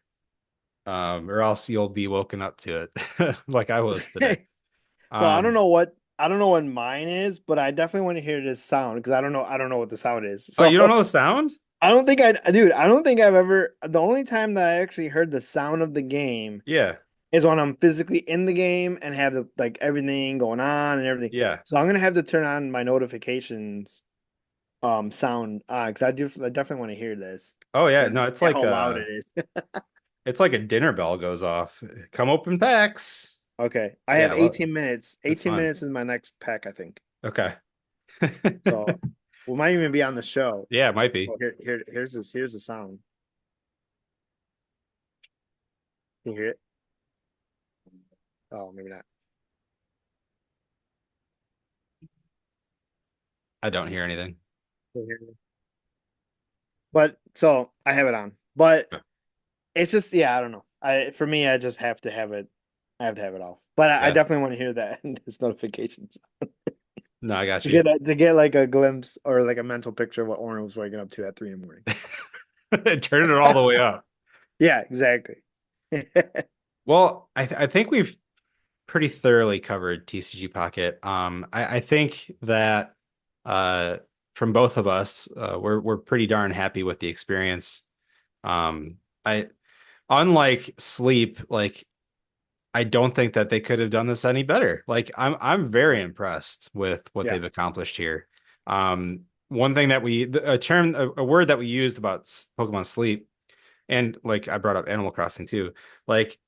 [SPEAKER 1] or else you'll be woken up to it, like I was today.
[SPEAKER 2] So
[SPEAKER 1] Um,
[SPEAKER 2] I don't know what mine is, but I definitely want to hear this sound because I don't know what the sound is.
[SPEAKER 1] oh, you don't
[SPEAKER 2] So
[SPEAKER 1] know the sound?
[SPEAKER 2] I don't think I've ever, the only time that I actually heard the sound of the game
[SPEAKER 1] Yeah,
[SPEAKER 2] is when I'm physically in the game and have the like everything going on and everything.
[SPEAKER 1] yeah.
[SPEAKER 2] So I'm gonna have to turn on my notifications sound because I definitely want to hear this
[SPEAKER 1] Oh yeah,
[SPEAKER 2] because
[SPEAKER 1] no,
[SPEAKER 2] how loud it is.
[SPEAKER 1] it's like a dinner bell goes off. Come open packs.
[SPEAKER 2] Okay. I have
[SPEAKER 1] Yeah, well,
[SPEAKER 2] 18 minutes.
[SPEAKER 1] it's
[SPEAKER 2] 18
[SPEAKER 1] fun.
[SPEAKER 2] minutes is my next pack, I think.
[SPEAKER 1] Okay.
[SPEAKER 2] So we might even be on the show.
[SPEAKER 1] Yeah, it might be.
[SPEAKER 2] Oh, here's the sound. Can you hear it? Oh, maybe not.
[SPEAKER 1] I don't hear anything.
[SPEAKER 2] Can you hear it? But so I have it on. But
[SPEAKER 1] Yeah,
[SPEAKER 2] it's just yeah, I don't know. I for me I just have to have it I have to have it off. But I
[SPEAKER 1] yeah.
[SPEAKER 2] definitely want to hear that in this notifications
[SPEAKER 1] No, I got you.
[SPEAKER 2] to get like a glimpse or like a mental picture of what Oren was waking up to at 3 in the morning.
[SPEAKER 1] Turn it all the way up.
[SPEAKER 2] Yeah, exactly.
[SPEAKER 1] Well, I think we've pretty thoroughly covered TCG Pocket. I think that uh, from both of us, we're pretty darn happy with the experience. I unlike Sleep, like I don't think that they could have done this any better. Like I'm very impressed with what
[SPEAKER 2] Yeah.
[SPEAKER 1] they've accomplished here. One thing that a term, a word that we used about Pokemon Sleep, and like I brought up Animal Crossing too. Like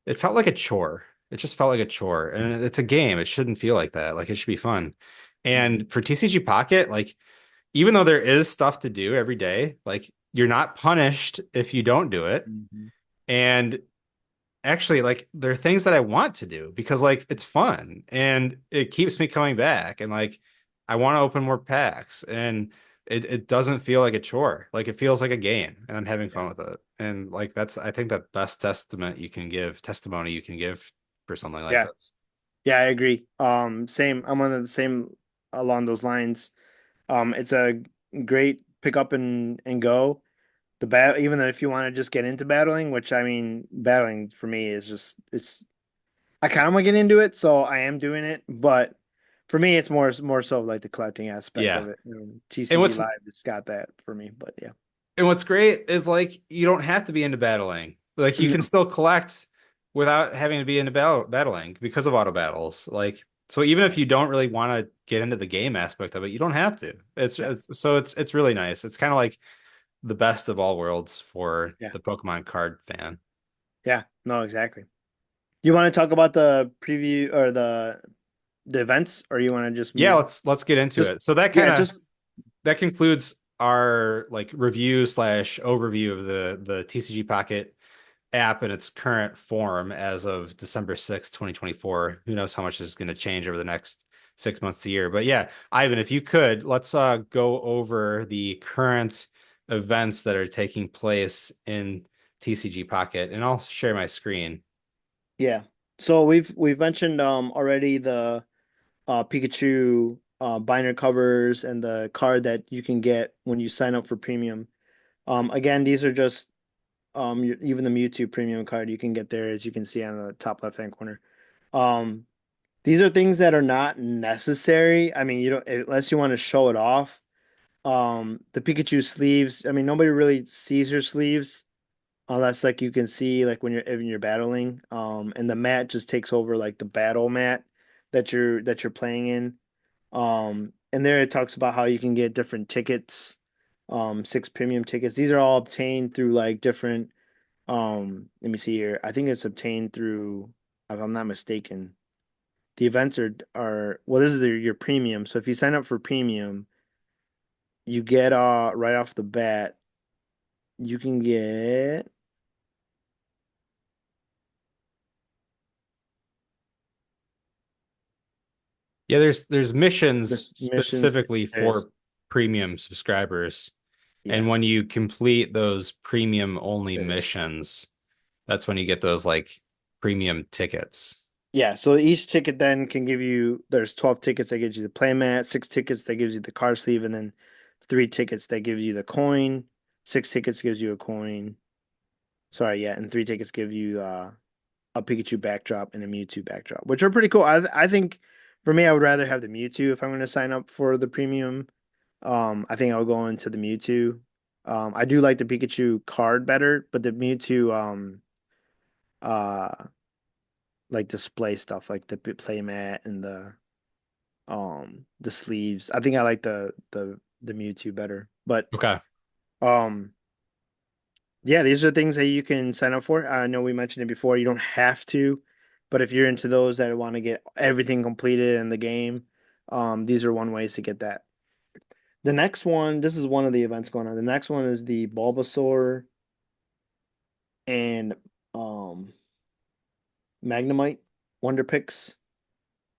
[SPEAKER 1] it felt like a chore. It just felt like a chore. And it's a game. It shouldn't feel like that. Like it should be fun.
[SPEAKER 2] Mhm.
[SPEAKER 1] And for TCG Pocket, like even though there is stuff to do every day, like you're not punished if you don't do it.
[SPEAKER 2] Mhm.
[SPEAKER 1] And actually, like there are things that I want to do because like it's fun and it keeps me coming back. And like I want to open more packs and it doesn't feel like a chore. Like it feels like a game and I'm having
[SPEAKER 2] Yeah.
[SPEAKER 1] fun with it. And like that's I think the best testimony you can give for something like
[SPEAKER 2] Yeah.
[SPEAKER 1] this.
[SPEAKER 2] Yeah, I agree. Same. I'm on the same along those lines. It's a great pick up and go. The battle, even though if you want to just get into battling, which I mean, battling for me is just it's I kind of want to get into it, so I am doing it. But For me, it's more so of like the collecting aspect
[SPEAKER 1] Yeah.
[SPEAKER 2] of it.
[SPEAKER 1] And
[SPEAKER 2] TCG
[SPEAKER 1] what's
[SPEAKER 2] Live has got that for me, but yeah.
[SPEAKER 1] and what's great is like you don't have to be into battling. Like you can
[SPEAKER 2] No.
[SPEAKER 1] still collect without having to be into battling because of auto battles. Like so even if you don't really want to get into the game aspect of it, you don't have to.
[SPEAKER 2] Yeah.
[SPEAKER 1] It's really nice. It's kind of like the best of all worlds for
[SPEAKER 2] Yeah.
[SPEAKER 1] the Pokemon card fan.
[SPEAKER 2] Yeah. No, exactly. You want to talk about the preview or the events, or you want to just
[SPEAKER 1] Yeah,
[SPEAKER 2] move?
[SPEAKER 1] let's get into
[SPEAKER 2] Just
[SPEAKER 1] it. So that kind
[SPEAKER 2] yeah,
[SPEAKER 1] of
[SPEAKER 2] just
[SPEAKER 1] that concludes our like review slash overview of the TCG Pocket app in its current form as of December 6th, 2024. Who knows how much is going to change over the next 6 months to a year. But yeah, Ivan, if you could, let's go over the current events that are taking place in TCG Pocket, and I'll share my screen.
[SPEAKER 2] yeah. So we've mentioned already the Pikachu binder covers and the card that you can get when you sign up for premium. Again, these are just even the Mewtwo premium card you can get there, as you can see on the top left hand corner. Um, these are things that are not necessary. I mean, you don't unless you want to show it off. The Pikachu sleeves. I mean, nobody really sees your sleeves unless like you can see like when you're battling. And the mat just takes over like the battle mat that you're playing in. And there it talks about how you can get different tickets, six premium tickets. These are all obtained through like different let me see here. I think it's obtained through, if I'm not mistaken. The events are well, this is your premium. So if you sign up for premium, you get right off the bat, you can get
[SPEAKER 1] Yeah, there's missions
[SPEAKER 2] missions.
[SPEAKER 1] specifically
[SPEAKER 2] There is.
[SPEAKER 1] for premium subscribers.
[SPEAKER 2] Yeah,
[SPEAKER 1] And when you complete those premium only
[SPEAKER 2] there is.
[SPEAKER 1] missions, that's when you get those like premium tickets.
[SPEAKER 2] Yeah, so each ticket then can give you there's 12 tickets that gives you the playmat, six tickets that gives you the card sleeve, and then three tickets that gives you the coin, six tickets gives you a coin. Sorry, yeah, and three tickets give you a Pikachu backdrop and a Mewtwo backdrop, which are pretty cool. I think for me, I would rather have the Mewtwo if I'm going to sign up for the premium. I think I'll go into the Mewtwo. I do like the Pikachu card better, but the Mewtwo uh like display stuff like the playmat and the sleeves. I think I like the Mewtwo better. But
[SPEAKER 1] Okay.
[SPEAKER 2] um yeah, these are things that you can sign up for. I know we mentioned it before. You don't have to, but if you're into those that want to get everything completed in the game, these are one ways to get that. The next one, this is one of the events going on. The next one is the Bulbasaur and um Magnemite Wonder Picks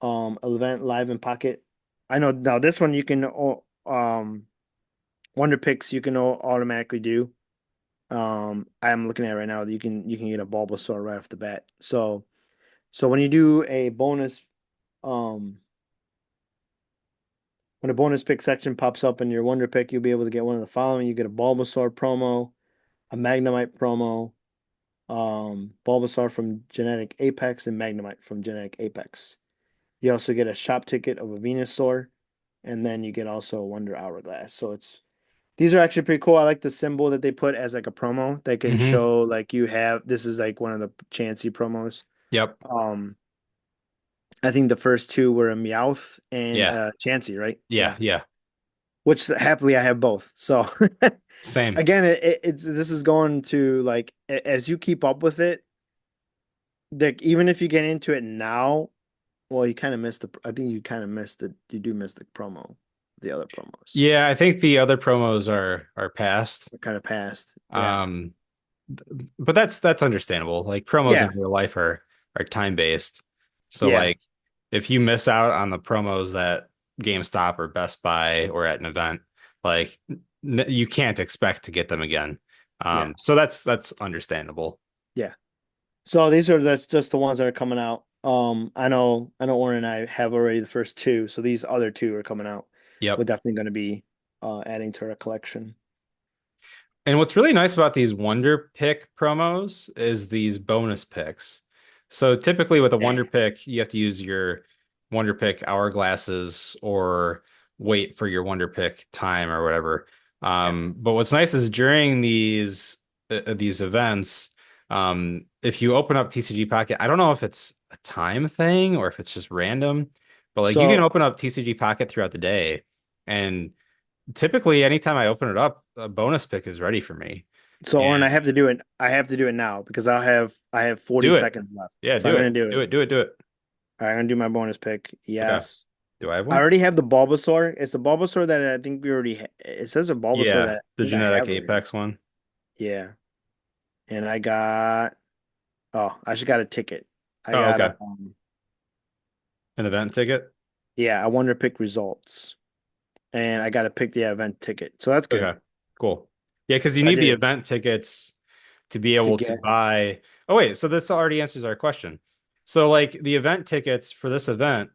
[SPEAKER 2] event live in Pocket. I know now this one you can Wonder Picks you can automatically do. I'm looking at it right now. You can get a Bulbasaur right off the bat. So when you do a bonus, um, when a bonus pick section pops up in your Wonder Pick, you'll be able to get one of the following. You get a Bulbasaur promo, a Magnemite promo, Bulbasaur from Genetic Apex, and Magnemite from Genetic Apex. You also get a shop ticket of a Venusaur, and then you get also a Wonder Hourglass. So it's these are actually pretty cool. I like the symbol that they put as like a promo that can
[SPEAKER 1] Hmm.
[SPEAKER 2] show like you have this is like one of the Chansey promos.
[SPEAKER 1] Yep.
[SPEAKER 2] Um, I think the first two were a Meowth and
[SPEAKER 1] Yeah.
[SPEAKER 2] Chansey, right?
[SPEAKER 1] Yeah.
[SPEAKER 2] Yeah.
[SPEAKER 1] Yeah.
[SPEAKER 2] Which happily I have both. So
[SPEAKER 1] Same.
[SPEAKER 2] again, it's this is going to like as you keep up with it, like even if you get into it now, well, you kind of missed the. I think you kind of missed the. You do miss the promo, the other promos.
[SPEAKER 1] Yeah, I think the other promos are past.
[SPEAKER 2] They're kind of past. Yeah.
[SPEAKER 1] Um, but that's understandable. Like promos in
[SPEAKER 2] Yeah.
[SPEAKER 1] real life are time based. So
[SPEAKER 2] Yeah.
[SPEAKER 1] like if you miss out on the promos at GameStop or Best Buy or at an event, like you can't expect to get them again.
[SPEAKER 2] Yeah.
[SPEAKER 1] So that's understandable.
[SPEAKER 2] Yeah. So these are that's just the ones that are coming out. I know Oren and I have already the first two, so these other two are coming out. We're
[SPEAKER 1] Yep.
[SPEAKER 2] definitely going to be adding to our collection.
[SPEAKER 1] And what's really nice about these Wonder Pick promos is these bonus picks. So typically with a
[SPEAKER 2] Yeah.
[SPEAKER 1] Wonder Pick, you have to use your Wonder Pick hourglasses or wait for your Wonder Pick time or whatever.
[SPEAKER 2] Yeah.
[SPEAKER 1] But what's nice is during these events, if you open up TCG Pocket, I don't know if it's a time thing or if it's just random, but like you can
[SPEAKER 2] So
[SPEAKER 1] open up TCG Pocket throughout the day, and typically anytime I open it up, a bonus pick is ready for me.
[SPEAKER 2] so Orin,
[SPEAKER 1] And
[SPEAKER 2] I have to do it. I have to do it now because I have 40
[SPEAKER 1] do it.
[SPEAKER 2] seconds left.
[SPEAKER 1] Yeah,
[SPEAKER 2] So I'm
[SPEAKER 1] do
[SPEAKER 2] gonna
[SPEAKER 1] it.
[SPEAKER 2] do
[SPEAKER 1] Do
[SPEAKER 2] it.
[SPEAKER 1] it. Do it. Do it.
[SPEAKER 2] All right, I'm gonna do my bonus pick.
[SPEAKER 1] Okay.
[SPEAKER 2] Yes.
[SPEAKER 1] Do I have
[SPEAKER 2] I
[SPEAKER 1] one?
[SPEAKER 2] already have the Bulbasaur. It's the Bulbasaur that I think we already it says a Bulbasaur
[SPEAKER 1] Yeah,
[SPEAKER 2] that I
[SPEAKER 1] the
[SPEAKER 2] think I
[SPEAKER 1] genetic
[SPEAKER 2] have already.
[SPEAKER 1] apex one.
[SPEAKER 2] Yeah. And I got I just got a ticket. I
[SPEAKER 1] Oh,
[SPEAKER 2] got
[SPEAKER 1] okay. An event ticket.
[SPEAKER 2] yeah, I wonder pick results. And I got to pick the event ticket. So that's good.
[SPEAKER 1] Okay, cool. Yeah, because you
[SPEAKER 2] So I
[SPEAKER 1] need the
[SPEAKER 2] did
[SPEAKER 1] event tickets to be
[SPEAKER 2] to
[SPEAKER 1] able to
[SPEAKER 2] get
[SPEAKER 1] buy. Oh, wait, so this already answers our question. So, like the event tickets for this event,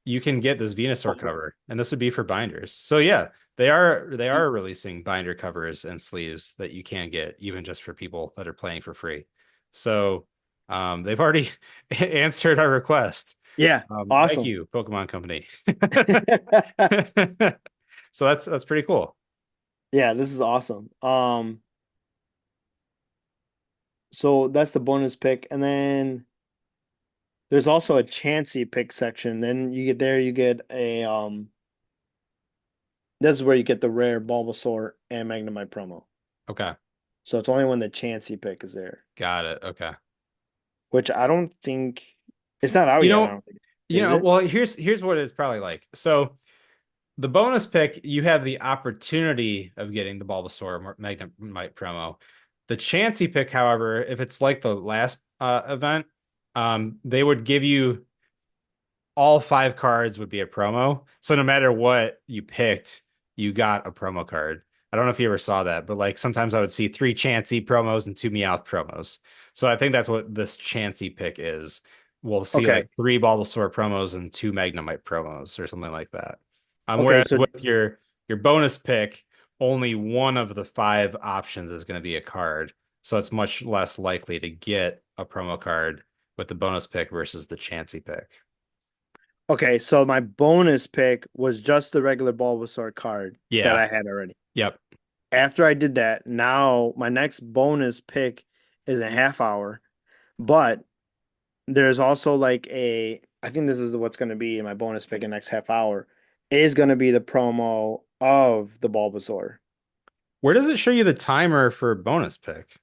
[SPEAKER 1] you can get this Venusaur cover, and this would be for binders. So yeah, they are releasing binder covers and sleeves that you can get even just for people that are playing for free. So they've already answered our request.
[SPEAKER 2] yeah,
[SPEAKER 1] Thank
[SPEAKER 2] awesome.
[SPEAKER 1] you, Pokemon Company. So that's pretty cool.
[SPEAKER 2] Yeah, this is awesome. So that's the bonus pick. And then there's also a chancy pick section. Then you get there, you get a this is where you get the rare Bulbasaur and Magnemite promo.
[SPEAKER 1] Okay,
[SPEAKER 2] So it's only when the chancy pick is there,
[SPEAKER 1] got it. Okay.
[SPEAKER 2] which I don't think it's not out
[SPEAKER 1] You
[SPEAKER 2] yet, I
[SPEAKER 1] know,
[SPEAKER 2] don't think. Is it?
[SPEAKER 1] well, here's what it's probably like. So the bonus pick, you have the opportunity of getting the Bulbasaur Magnemite promo. The Chansey pick, however, if it's like the last event, they would give you all five cards would be a promo. So no matter what you picked, you got a promo card. I don't know if you ever saw that, but like sometimes I would see three Chansey promos and two Meowth promos. So I think that's what this Chansey pick is. We'll see like
[SPEAKER 2] Okay.
[SPEAKER 1] three Bulbasaur promos and two Magnemite promos or something like that.
[SPEAKER 2] Okay,
[SPEAKER 1] Whereas
[SPEAKER 2] so
[SPEAKER 1] with your bonus pick, only one of the five options is going to be a card. So it's much less likely to get a promo card with the bonus pick versus the Chansey pick.
[SPEAKER 2] so my bonus pick was just the regular Bulbasaur card that
[SPEAKER 1] Yeah.
[SPEAKER 2] I had already.
[SPEAKER 1] Yep.
[SPEAKER 2] After I did that, now my next bonus pick is a half hour, but there's also like I think this is what's going to be my bonus pick in the next half hour is going to be the promo of the Bulbasaur.
[SPEAKER 1] Where does it show you the timer for bonus pick?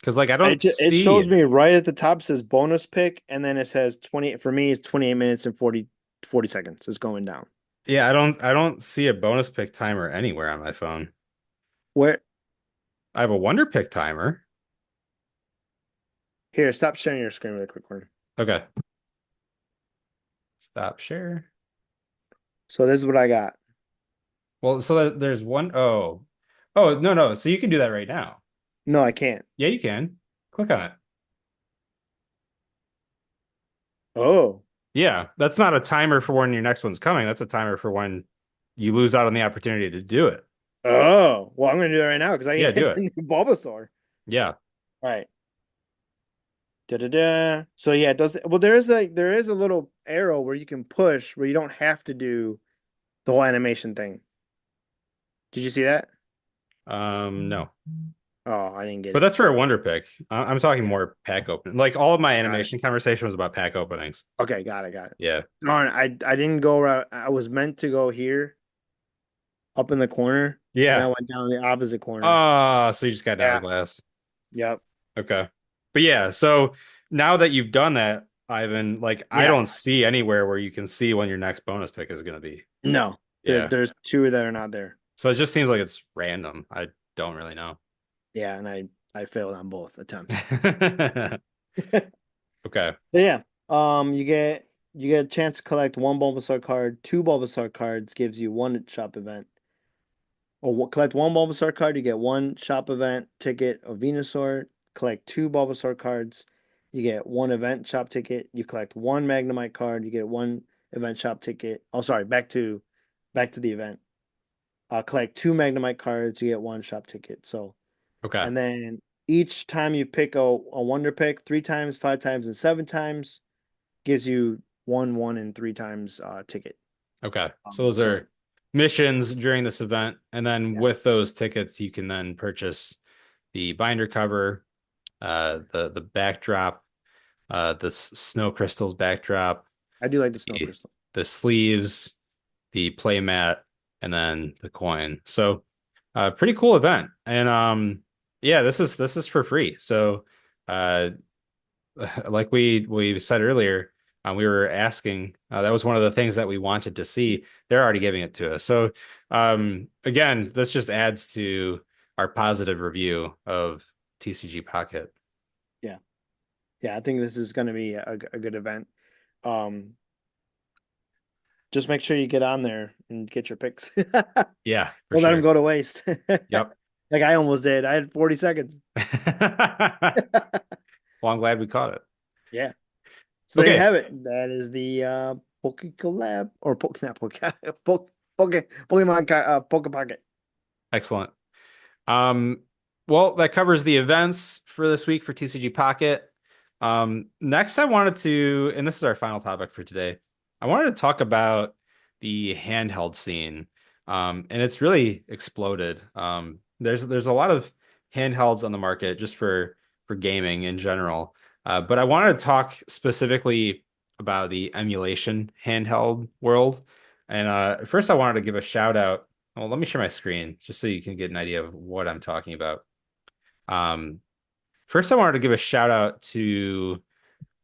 [SPEAKER 1] Because like I don't
[SPEAKER 2] It
[SPEAKER 1] see
[SPEAKER 2] shows
[SPEAKER 1] it.
[SPEAKER 2] me right at the top says bonus pick, and then it says 20 for me it's 28 minutes and 40 seconds. It's going down.
[SPEAKER 1] Yeah, I don't see a bonus pick timer anywhere on my phone.
[SPEAKER 2] Where
[SPEAKER 1] I have a Wonder Pick timer.
[SPEAKER 2] here, stop sharing your screen really quick, Warren.
[SPEAKER 1] Okay. Stop share.
[SPEAKER 2] So this is what I got.
[SPEAKER 1] Well, so there's one oh. Oh, no, no. So you can do that right now.
[SPEAKER 2] No, I can't.
[SPEAKER 1] Yeah, you can. Click on it.
[SPEAKER 2] Oh.
[SPEAKER 1] Yeah, that's not a timer for when your next one's coming. That's a timer for when you lose out on the opportunity to do it.
[SPEAKER 2] Oh. Well, I'm gonna do that right now because I
[SPEAKER 1] Yeah, do
[SPEAKER 2] get the
[SPEAKER 1] it.
[SPEAKER 2] new Bulbasaur.
[SPEAKER 1] Yeah.
[SPEAKER 2] All right. Da-da-da. So yeah, it does well there is a little arrow where you can push where you don't have to do the whole animation thing. Did you see that?
[SPEAKER 1] No.
[SPEAKER 2] Oh, I didn't get
[SPEAKER 1] But
[SPEAKER 2] it.
[SPEAKER 1] that's for a Wonder Pick. I'm talking
[SPEAKER 2] Yeah,
[SPEAKER 1] more pack opening. Like all of my
[SPEAKER 2] got it.
[SPEAKER 1] animation conversation was about pack openings.
[SPEAKER 2] Okay, got it.
[SPEAKER 1] Yeah.
[SPEAKER 2] Darn, I didn't go around. I was meant to go here up in the corner, and I
[SPEAKER 1] Yeah.
[SPEAKER 2] went down the opposite corner.
[SPEAKER 1] Ah, so you just got
[SPEAKER 2] Yeah.
[SPEAKER 1] hourglass.
[SPEAKER 2] Yep.
[SPEAKER 1] Okay. But yeah, so now that you've done that, Ivan, like I
[SPEAKER 2] Yeah.
[SPEAKER 1] don't see anywhere where you can see when your next bonus pick is going to be.
[SPEAKER 2] No.
[SPEAKER 1] Yeah.
[SPEAKER 2] There's two that are not there.
[SPEAKER 1] So it just seems like it's random. I don't really know.
[SPEAKER 2] Yeah, and I failed on both attempts.
[SPEAKER 1] Okay.
[SPEAKER 2] So yeah, you get a chance to collect one Bulbasaur card. Two Bulbasaur cards gives you one shop event. Or collect one Bulbasaur card, you get one shop event ticket of Venusaur. Collect two Bulbasaur cards, you get one event shop ticket. You collect one Magnemite card, you get one event shop ticket. Oh, sorry, back to the event. Collect two Magnemite cards, you get one shop ticket. So,
[SPEAKER 1] Okay.
[SPEAKER 2] and then each time you pick a wonder pick, 3 times, 5 times, and 7 times gives you one, and 3 times ticket.
[SPEAKER 1] Okay. So those
[SPEAKER 2] So
[SPEAKER 1] are missions during this event. And then
[SPEAKER 2] yeah,
[SPEAKER 1] with those tickets, you can then purchase the binder cover, the backdrop, snow crystals backdrop,
[SPEAKER 2] I do like the snow
[SPEAKER 1] the
[SPEAKER 2] crystal.
[SPEAKER 1] the sleeves, the play mat, and then the coin. So pretty cool event. And yeah, this is for free. So uh like we said earlier, we were asking, that was one of the things that we wanted to see. They're already giving it to us. So again, this just adds to our positive review of TCG Pocket.
[SPEAKER 2] Yeah, yeah, I think this is going to be a good event. Um, just make sure you get on there and get your picks.
[SPEAKER 1] Yeah, for
[SPEAKER 2] Don't let them
[SPEAKER 1] sure.
[SPEAKER 2] go to waste.
[SPEAKER 1] Yep.
[SPEAKER 2] Like I almost did. I had 40 seconds.
[SPEAKER 1] Well, I'm glad we caught it.
[SPEAKER 2] Yeah. So there you
[SPEAKER 1] Okay,
[SPEAKER 2] have it. That is the Poke Collab or Poke not Poke Pokemon Poke Pocket.
[SPEAKER 1] excellent. Well, that covers the events for this week for TCG Pocket. Next, I wanted to, and this is our final topic for today, I wanted to talk about the handheld scene. And it's really exploded. There's a lot of handhelds on the market just for gaming in general. But I wanted to talk specifically about the emulation handheld world. And first, I wanted to give a shout out. Well, let me share my screen just so you can get an idea of what I'm talking about. Um, First, I wanted to give a shout out to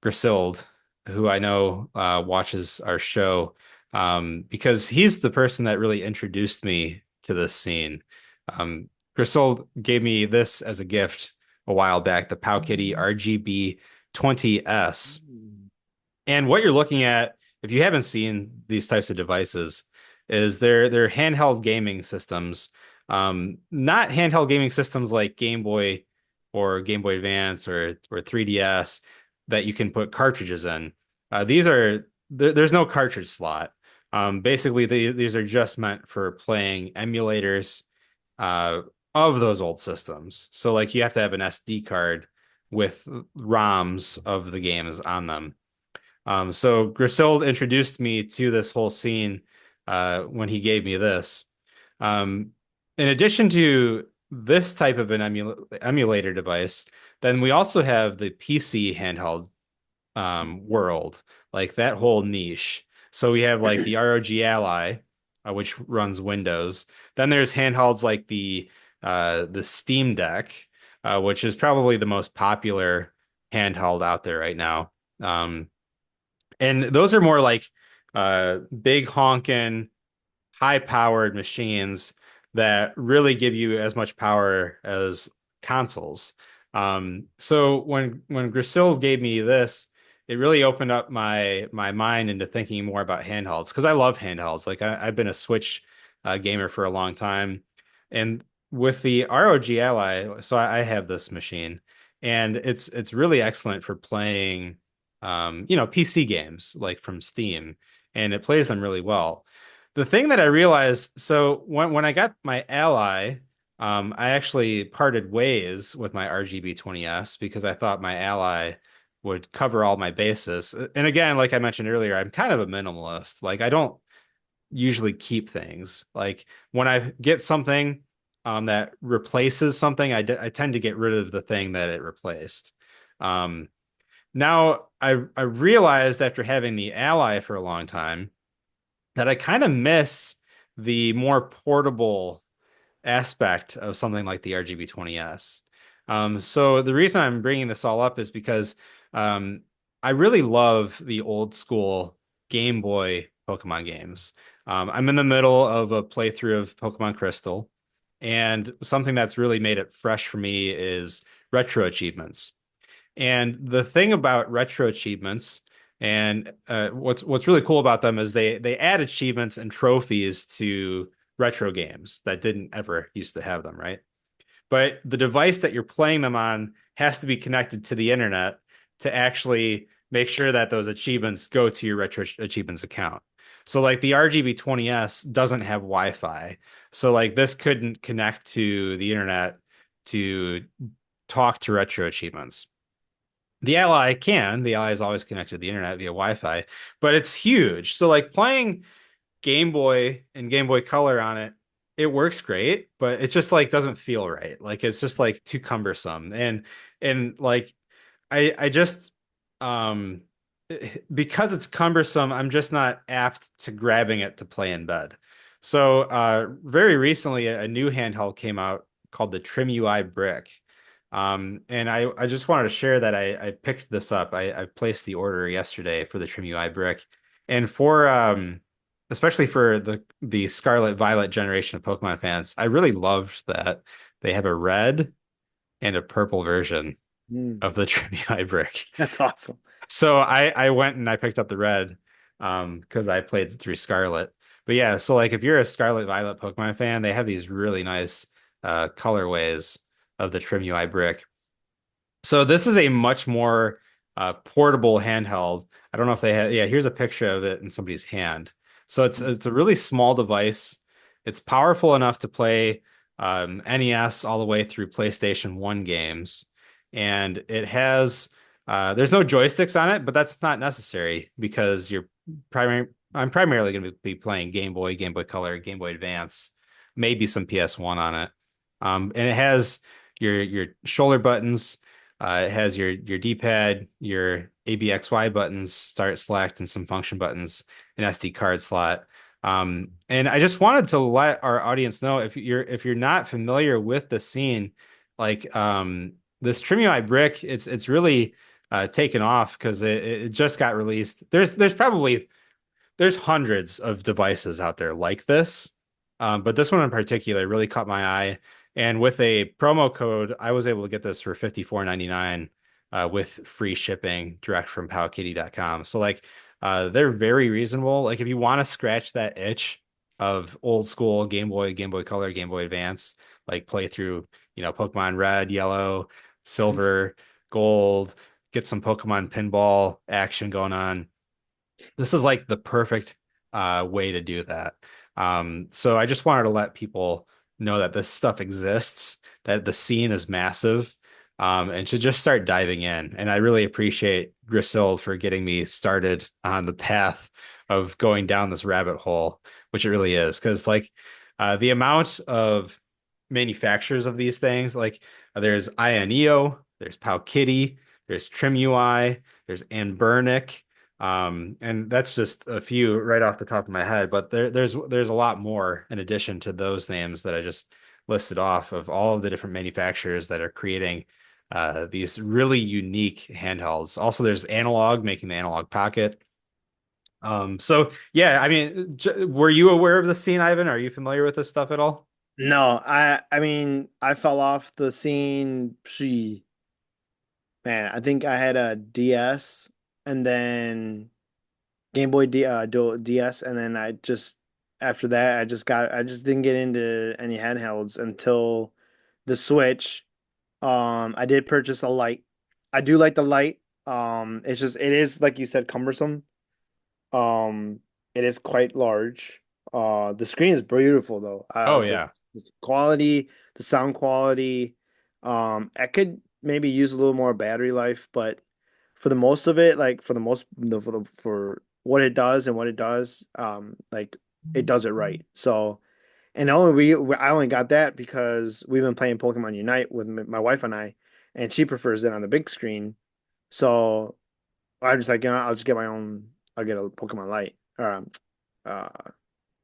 [SPEAKER 1] Grisilde, who I know watches our show, because he's the person that really introduced me to this scene. Grisilde gave me this as a gift a while back, the Powkiddy RGB 20S. And what you're looking at, if you haven't seen these types of devices, is they're handheld gaming systems. Not handheld gaming systems like Game Boy or Game Boy Advance or 3DS that you can put cartridges in. These are there's no cartridge slot. Basically, these are just meant for playing emulators uh, of those old systems. So like you have to have an SD card with ROMs of the games on them. So Griselda introduced me to this whole scene when he gave me this. Um, in addition to this type of an emulator device, then we also have the PC handheld world, like that whole niche. So we have like the ROG Ally, which runs Windows. Then there's handhelds like the Steam Deck, which is probably the most popular handheld out there right now. And those are more like big honking, high-powered machines that really give you as much power as consoles. So when Grisil gave me this, it really opened up my mind into thinking more about handhelds because I love handhelds. Like I've been a Switch gamer for a long time, and with the ROG Ally, so I have this machine, and it's really excellent for playing, PC games like from Steam, and it plays them really well. The thing that I realized, so when I got my Ally, I actually parted ways with my RGB 20S because I thought my Ally would cover all my bases. And again, like I mentioned earlier, I'm kind of a minimalist. Like I don't usually keep things. Like when I get something that replaces something, I tend to get rid of the thing that it replaced. Um, Now I realized after having the Ally for a long time that I kind of miss the more portable aspect of something like the RGB 20S. So the reason I'm bringing this all up is because um, I really love the old school Game Boy Pokemon games. I'm in the middle of a playthrough of Pokemon Crystal, and something that's really made it fresh for me is retro achievements. And the thing about retro achievements and what's really cool about them is they add achievements and trophies to retro games that didn't ever used to have them, right? But the device that you're playing them on has to be connected to the internet to actually make sure that those achievements go to your retro achievements account. So like the RGB 20S doesn't have Wi-Fi. So like this couldn't connect to the internet to talk to retro achievements. The Ally can. The Ally is always connected to the internet via Wi-Fi, but it's huge. So like playing Game Boy and Game Boy Color on it, it works great, but it just like doesn't feel right. Like it's just like too cumbersome. And like I just um because it's cumbersome, I'm just not apt to grabbing it to play in bed. So very recently a new handheld came out called the Trim UI Brick. And I just wanted to share that I picked this up. I placed the order yesterday for the Trim UI Brick. And for especially for the Scarlet Violet generation of Pokemon fans, I really loved that they have a red and a purple version
[SPEAKER 2] Mm,
[SPEAKER 1] of the Trim UI Brick.
[SPEAKER 2] that's awesome.
[SPEAKER 1] So I went and I picked up the red because I played through Scarlet. But yeah, so like if you're a Scarlet Violet Pokemon fan, they have these really nice colorways of the Trim UI Brick. So this is a much more portable handheld. I don't know if they have, yeah, here's a picture of it in somebody's hand. So it's a really small device. It's powerful enough to play NES all the way through PlayStation 1 games. And it has there's no joysticks on it, but that's not necessary because I'm primarily going to be playing Game Boy, Game Boy Color, Game Boy Advance, maybe some PS1 on it. And it has your shoulder buttons. It has your D-pad, your ABXY buttons, start, select, and some function buttons, an SD card slot. And I just wanted to let our audience know if you're not familiar with the scene, like this Trim UI Brick, it's really taken off because it just got released. There's hundreds of devices out there like this, but this one in particular really caught my eye. And with a promo code, I was able to get this for $54.99 with free shipping direct from powkiddy.com. So like they're very reasonable. Like if you want to scratch that itch of old school Game Boy, Game Boy Color, Game Boy Advance, like play through, Pokemon Red, Yellow, Silver, Gold, get some Pokemon pinball action going on. This is like the perfect way to do that. So I just wanted to let people know that this stuff exists, that the scene is massive, and to just start diving in. And I really appreciate Griselda for getting me started on the path of going down this rabbit hole, which it really is. Because like the amount of manufacturers of these things, like there's Ioneo, there's Powkiddy, there's Trim UI, there's Anbernic. And that's just a few right off the top of my head, but there's a lot more in addition to those names that I just listed off of all of the different manufacturers that are creating these really unique handhelds. Also, there's Analog making the Analog Pocket. So yeah, I mean, were you aware of the scene, Ivan? Are you familiar with this stuff at all?
[SPEAKER 2] No, I mean I fell off the scene. Man, I think I had a DS and then DS, and then I just after that I just didn't get into any handhelds until the Switch. I did purchase a light. I do like the light. It is like you said, cumbersome. Um, it is quite large. The screen is beautiful though.
[SPEAKER 1] Oh yeah.
[SPEAKER 2] The quality, the sound quality. I could maybe use a little more battery life, but for the most of it, like for what it does and what it does, like it does it right. So, and I only got that because we've been playing Pokemon Unite with my wife and I, and she prefers it on the big screen. So I'm just like, I'll just get my own. I'll get a Pokemon Light or uh,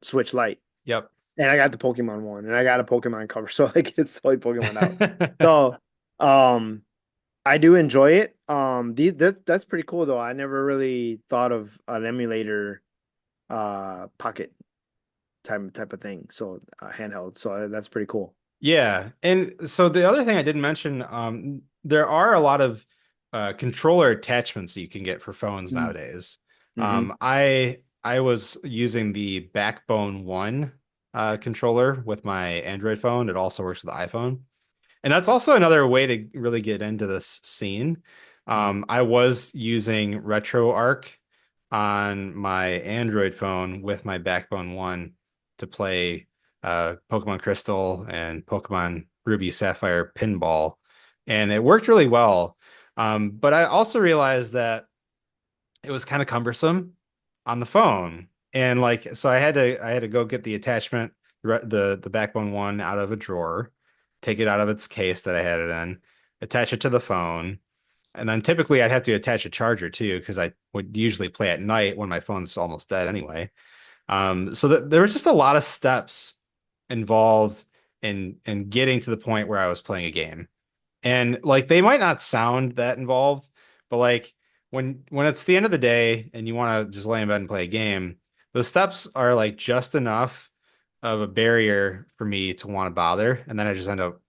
[SPEAKER 2] Switch Light,
[SPEAKER 1] Yep.
[SPEAKER 2] and I got the Pokemon one, and I got a Pokemon cover, so like it's totally Pokemon out. So, um, I do enjoy it. That's pretty cool though. I never really thought of an emulator, pocket type of thing. So handheld. So that's pretty cool.
[SPEAKER 1] Yeah. And so the other thing I didn't mention, there are a lot of controller attachments that you can get for phones
[SPEAKER 2] Mm.
[SPEAKER 1] nowadays.
[SPEAKER 2] Mm-hmm.
[SPEAKER 1] I was using the Backbone One controller with my Android phone. It also works with the iPhone. And that's also another way to really get into this scene. I was using RetroArch on my Android phone with my Backbone One to play Pokemon Crystal and Pokemon Ruby Sapphire Pinball. and it worked really well. But I also realized that it was kind of cumbersome on the phone. And like, so I had to go get the attachment, the backbone one out of a drawer, take it out of its case that I had it in, attach it to the phone. And then typically I'd have to attach a charger too, because I would usually play at night when my phone's almost dead anyway. So that there was just a lot of steps involved in getting to the point where I was playing a game. And like they might not sound that involved, but like when it's the end of the day and you want to just lay in bed and play a game, those steps are like just enough of a barrier for me to want to bother. And then I just end up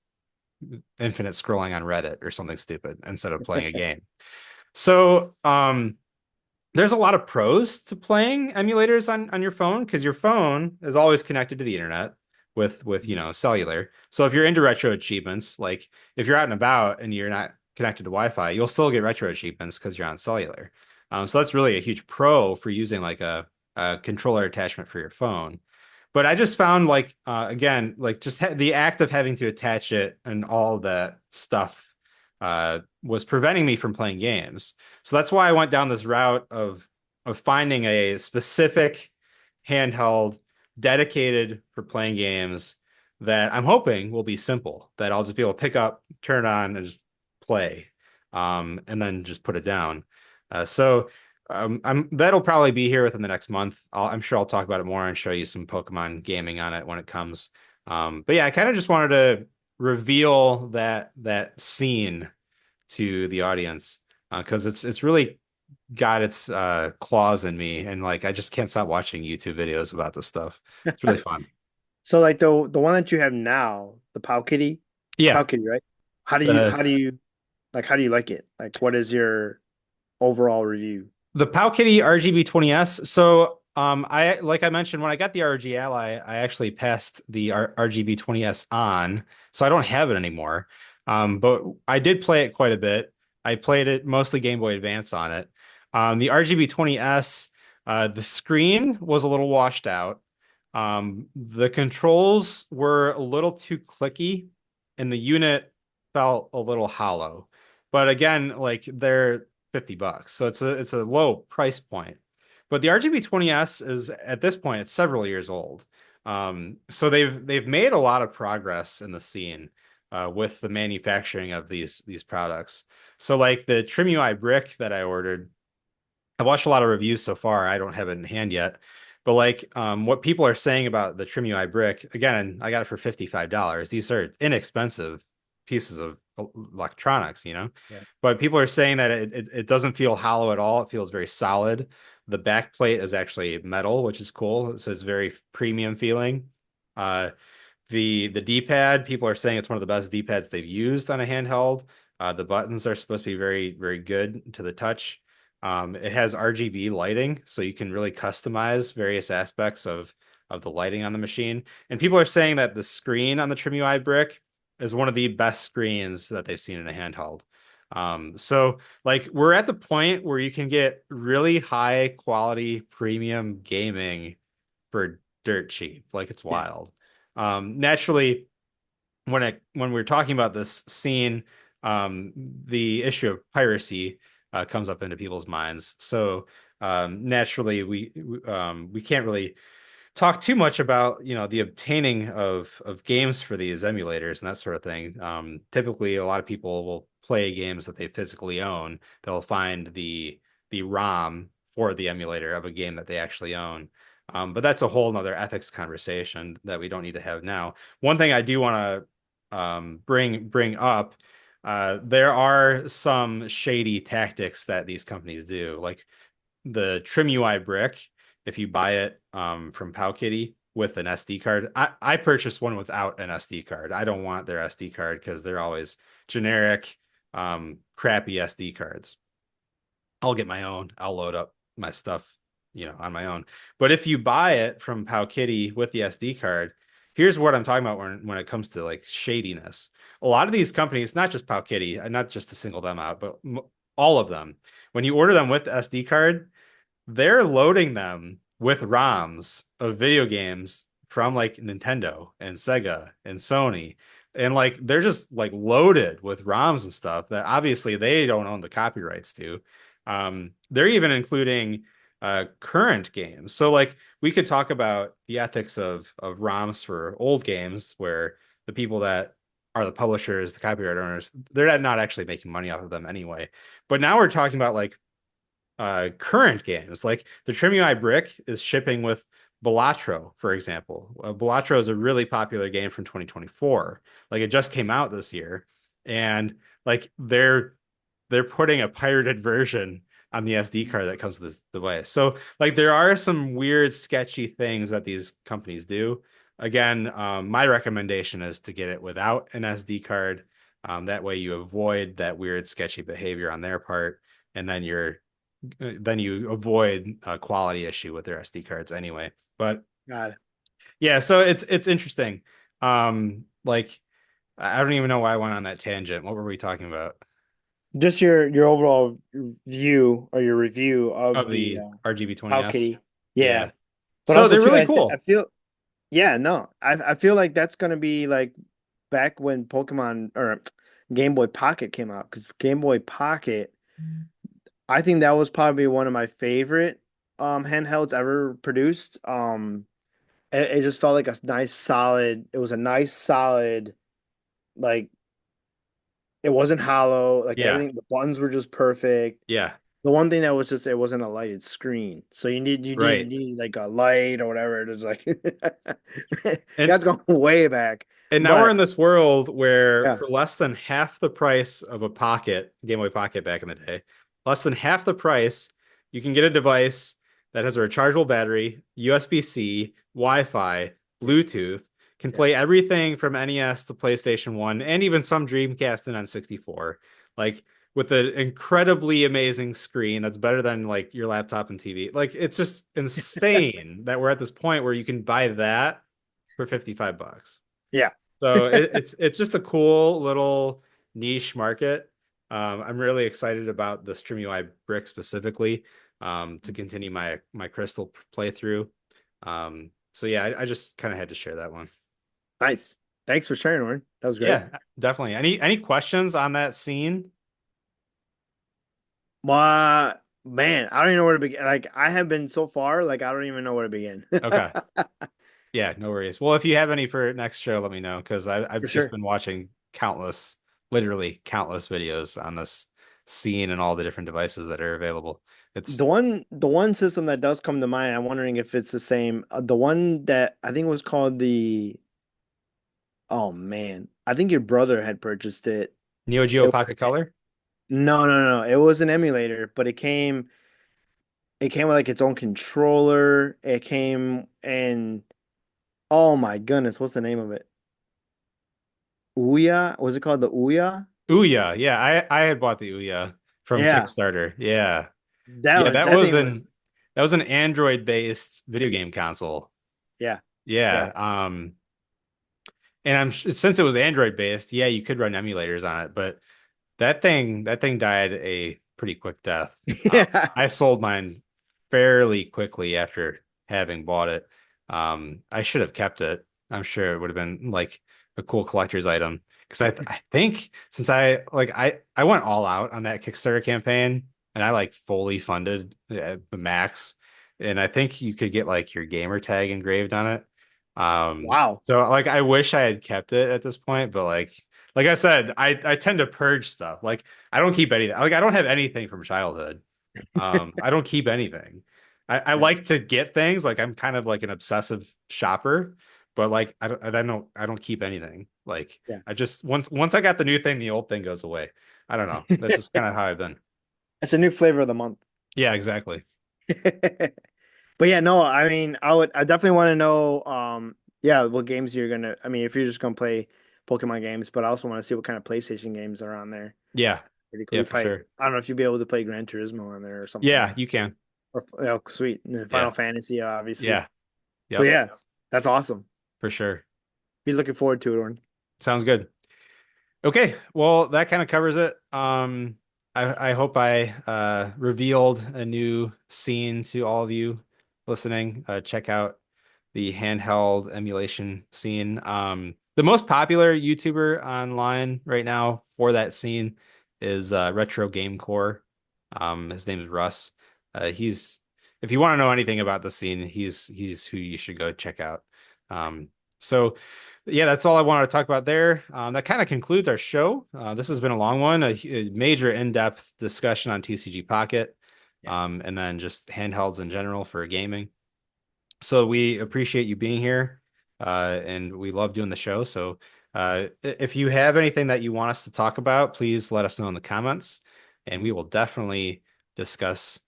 [SPEAKER 1] infinite scrolling on Reddit or something stupid instead of playing a game. So there's a lot of pros to playing emulators on your phone because your phone is always connected to the internet with cellular. So if you're into retro achievements, like if you're out and about and you're not connected to Wi-Fi, you'll still get retro achievements because you're on cellular. So that's really a huge pro for using like a controller attachment for your phone. But I just found like again, like just the act of having to attach it and all that stuff was preventing me from playing games. So that's why I went down this route of finding a specific handheld dedicated for playing games that I'm hoping will be simple, that I'll just be able to pick up, turn it on, and just play, and then just put it down. So that'll probably be here within the next month. I'm sure I'll talk about it more and show you some Pokemon gaming on it when it comes. But yeah, I kind of just wanted to reveal that scene to the audience because it's really got its claws in me, and like I just can't stop watching YouTube videos about this stuff. It's really fun.
[SPEAKER 2] So like the one that you have now, the Powkiddy, it's
[SPEAKER 1] Yeah.
[SPEAKER 2] Powkiddy, right? How do you
[SPEAKER 1] The
[SPEAKER 2] how do you how do you like it? Like what is your overall review?
[SPEAKER 1] The Powkiddy RGB 20S. So, I like I mentioned when I got the RG Ally, I actually passed the RGB 20S on, so I don't have it anymore. But I did play it quite a bit. I played it mostly Game Boy Advance on it. The RGB 20S, the screen was a little washed out. The controls were a little too clicky, and the unit felt a little hollow. But again, like they're $50. So it's a low price point. But the RGB 20S is at this point it's several years old. So they've made a lot of progress in the scene with the manufacturing of these products. So like the Trim UI brick that I ordered, I've watched a lot of reviews so far. I don't have it in hand yet. But like what people are saying about the Trim UI brick, again, I got it for $55. These are inexpensive pieces of electronics, you know.
[SPEAKER 2] Yeah.
[SPEAKER 1] But people are saying that it doesn't feel hollow at all. It feels very solid. The back plate is actually metal, which is cool. So it's very premium feeling. Uh, the D-pad, people are saying it's one of the best D-pads they've used on a handheld. The buttons are supposed to be very, very good to the touch. It has RGB lighting, so you can really customize various aspects of the lighting on the machine. And people are saying that the screen on the Trim UI brick is one of the best screens that they've seen in a handheld. So like we're at the point where you can get really high quality premium gaming for dirt cheap. Like it's
[SPEAKER 2] Yeah.
[SPEAKER 1] wild. Naturally, when we're talking about this scene, the issue of piracy comes up into people's minds. So naturally, we can't really talk too much about the obtaining of games for these emulators and that sort of thing. Typically, a lot of people will play games that they physically own. They'll find the ROM for the emulator of a game that they actually own. But that's a whole nother ethics conversation that we don't need to have now. One thing I do want to bring up, there are some shady tactics that these companies do, like the Trim UI brick. If you buy it from Powkiddy with an SD card, I purchased one without an SD card. I don't want their SD card because they're always generic, crappy SD cards. I'll get my own. I'll load up my stuff, on my own. But if you buy it from Powkiddy with the SD card, here's what I'm talking about when it comes to like shadiness. A lot of these companies, not just Powkiddy, and not just to single them out, but all of them, when you order them with the SD card, they're loading them with ROMs of video games from like Nintendo and Sega and Sony. And like they're just like loaded with ROMs and stuff that obviously they don't own the copyrights to. They're even including current games. So like we could talk about the ethics of ROMs for old games where the people that are the publishers, the copyright owners, they're not actually making money off of them anyway. But now we're talking about like current games. Like the Trim UI brick is shipping with Balatro, for example. Balatro is a really popular game from 2024. Like it just came out this year, and like they're putting a pirated version on the SD card that comes with this device. So like there are some weird, sketchy things that these companies do. Again, my recommendation is to get it without an SD card. That way you avoid that weird, sketchy behavior on their part, and then you avoid a quality issue with their SD cards anyway. But
[SPEAKER 2] Got it.
[SPEAKER 1] yeah, so it's interesting. Like I don't even know why I went on that tangent. What were we talking about?
[SPEAKER 2] Just your overall view or your review of
[SPEAKER 1] Of
[SPEAKER 2] the
[SPEAKER 1] the RGB
[SPEAKER 2] How
[SPEAKER 1] 20s.
[SPEAKER 2] Kitty. Yeah.
[SPEAKER 1] Yeah.
[SPEAKER 2] But
[SPEAKER 1] So
[SPEAKER 2] also
[SPEAKER 1] they're
[SPEAKER 2] too,
[SPEAKER 1] really
[SPEAKER 2] I
[SPEAKER 1] cool.
[SPEAKER 2] feel yeah, no. I feel like that's gonna be like back when Pokemon or Game Boy Pocket came out, because Game Boy Pocket, I think that was probably one of my favorite handhelds ever produced. It just felt like a nice solid, it was a nice solid, like it wasn't hollow, like
[SPEAKER 1] Yeah.
[SPEAKER 2] everything, the buttons were just perfect.
[SPEAKER 1] Yeah.
[SPEAKER 2] The one thing that was just it wasn't a lighted screen. So you
[SPEAKER 1] Right.
[SPEAKER 2] need like a light or whatever. It was like
[SPEAKER 1] And
[SPEAKER 2] that's going way back.
[SPEAKER 1] And now we're
[SPEAKER 2] But
[SPEAKER 1] in this world where
[SPEAKER 2] yeah.
[SPEAKER 1] for less than half the price of a Pocket, Game Boy Pocket back in the day, less than half the price, you can get a device that has a rechargeable battery, USB-C, Wi-Fi, Bluetooth, can
[SPEAKER 2] Yeah.
[SPEAKER 1] play everything from NES to PlayStation 1, and even some Dreamcast and N64. Like with an incredibly amazing screen that's better than like your laptop and TV. Like it's just insane that we're at this point where you can buy that for 55 bucks.
[SPEAKER 2] Yeah.
[SPEAKER 1] So it's just a cool little niche market. I'm really excited about the Stream UI brick specifically to continue my Crystal playthrough. So yeah, I just kind of had to share that one.
[SPEAKER 2] Nice. Thanks for sharing, Warren. That was great.
[SPEAKER 1] Yeah, definitely. Any questions on that scene?
[SPEAKER 2] My man, I don't even know where to begin. Like I have been so far, like I don't even know where to begin.
[SPEAKER 1] Okay. Yeah, no worries. Well, if you have any for next show, let me know because I've
[SPEAKER 2] For
[SPEAKER 1] just
[SPEAKER 2] sure.
[SPEAKER 1] been watching literally countless videos on this scene and all the different devices that are available. It's
[SPEAKER 2] The one system that does come to mind, I'm wondering if it's the same. The one that I think was called the, oh man, I think your brother had purchased it.
[SPEAKER 1] Neo Geo
[SPEAKER 2] It
[SPEAKER 1] Pocket Color.
[SPEAKER 2] no. It was an emulator, but it came with like its own controller. It came and oh my goodness, what's the name of it? Ouya? Was it called the Ouya?
[SPEAKER 1] Ouya. Yeah, I had bought the Ouya from
[SPEAKER 2] Yeah.
[SPEAKER 1] Kickstarter. Yeah. Yeah,
[SPEAKER 2] That thing was
[SPEAKER 1] that was an Android-based video game console.
[SPEAKER 2] yeah.
[SPEAKER 1] Yeah.
[SPEAKER 2] Yeah.
[SPEAKER 1] And since it was Android-based, yeah, you could run emulators on it, but that thing died a pretty quick death.
[SPEAKER 2] Yeah.
[SPEAKER 1] I sold mine fairly quickly after having bought it. I should have kept it. I'm sure it would have been like a cool collector's item because I think since I went all out on that Kickstarter campaign and I like fully funded the max, and I think you could get like your gamer tag engraved on it.
[SPEAKER 2] Wow.
[SPEAKER 1] So like I wish I had kept it at this point, but like I said, I tend to purge stuff. Like I don't keep anything. Like I don't have anything from childhood. I don't keep anything. I
[SPEAKER 2] Yeah.
[SPEAKER 1] like to get things. Like I'm kind of like an obsessive shopper, but like I don't keep anything. Like
[SPEAKER 2] Yeah.
[SPEAKER 1] I just once I got the new thing, the old thing goes away. I don't know. That's just kind of how I've been.
[SPEAKER 2] It's a new flavor of the month.
[SPEAKER 1] Yeah, exactly.
[SPEAKER 2] But yeah, no, I mean, I definitely want to know, yeah, what games you're gonna, I mean, if you're just gonna play Pokemon games, but I also want to see what kind of PlayStation games are on there.
[SPEAKER 1] Yeah.
[SPEAKER 2] Pretty cool.
[SPEAKER 1] Yeah,
[SPEAKER 2] You
[SPEAKER 1] for
[SPEAKER 2] probably,
[SPEAKER 1] sure.
[SPEAKER 2] I don't know if you'll be able to play Gran Turismo on there or something like
[SPEAKER 1] Yeah,
[SPEAKER 2] that.
[SPEAKER 1] you can.
[SPEAKER 2] Or, oh, sweet. And then Final
[SPEAKER 1] Yeah.
[SPEAKER 2] Fantasy, obviously.
[SPEAKER 1] Yeah.
[SPEAKER 2] So
[SPEAKER 1] Yep,
[SPEAKER 2] yeah, that's awesome.
[SPEAKER 1] for sure.
[SPEAKER 2] Be looking forward to it, Orin.
[SPEAKER 1] Sounds good. Okay, well, that kind of covers it. I hope I revealed a new scene to all of you listening. Check out the handheld emulation scene. The most popular YouTuber online right now for that scene is Retro Game Core. His name is Russ. He's if you want to know anything about the scene, he's who you should go check out. Um, so yeah, that's all I wanted to talk about there. That kind of concludes our show. This has been a long one, a major in-depth discussion on TCG Pocket,
[SPEAKER 2] Yeah.
[SPEAKER 1] and then just handhelds in general for gaming. So we appreciate you being here, and we love doing the show. So if you have anything that you want us to talk about, please let us know in the comments, and we will definitely discuss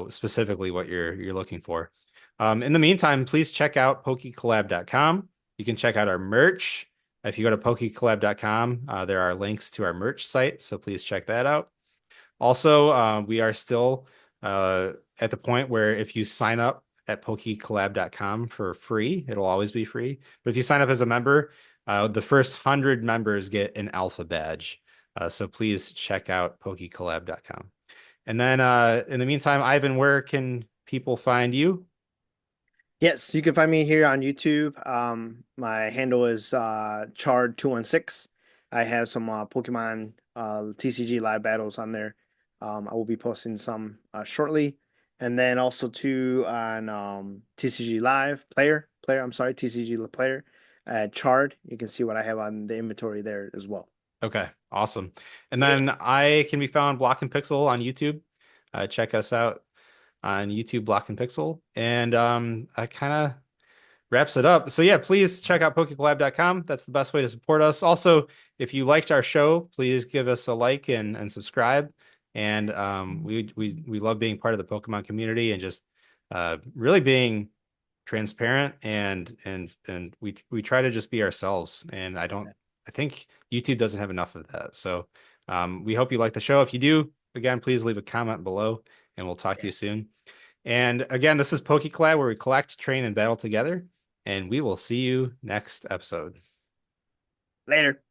[SPEAKER 1] specifically what you're looking for. In the meantime, please check out PokeCollab.com. You can check out our merch. If you go to PokeCollab.com, there are links to our merch site, so please check that out. Also, we are still at the point where if you sign up at PokeCollab.com for free, it'll always be free. But if you sign up as a member, the first 100 members get an alpha badge. So please check out PokeCollab.com. And then in the meantime, Ivan, where can people find you?
[SPEAKER 2] Yes, you can find me here on YouTube. My handle is Chard216. I have some Pokemon TCG live battles on there. I will be posting some shortly, and then also too on TCG Live Player. I'm sorry, TCG Player. Chard. You can see what I have on the inventory there as well.
[SPEAKER 1] Okay, awesome. And
[SPEAKER 2] Yeah.
[SPEAKER 1] then I can be found Block and Pixel on YouTube. Check us out on YouTube, Block and Pixel. And I kind of wraps it up. So yeah, please check out PokeCollab.com. That's the best way to support us. Also, if you liked our show, please give us a like and subscribe. And we love being part of the Pokemon community and just really being transparent and we try to just be ourselves. And I think YouTube doesn't have enough of that. So we hope you like the show. If you do, again, please leave a comment below and we'll talk to you soon. And again, this is PokeCollab where we collect, train, and battle together. And we will see you next episode.
[SPEAKER 2] Later.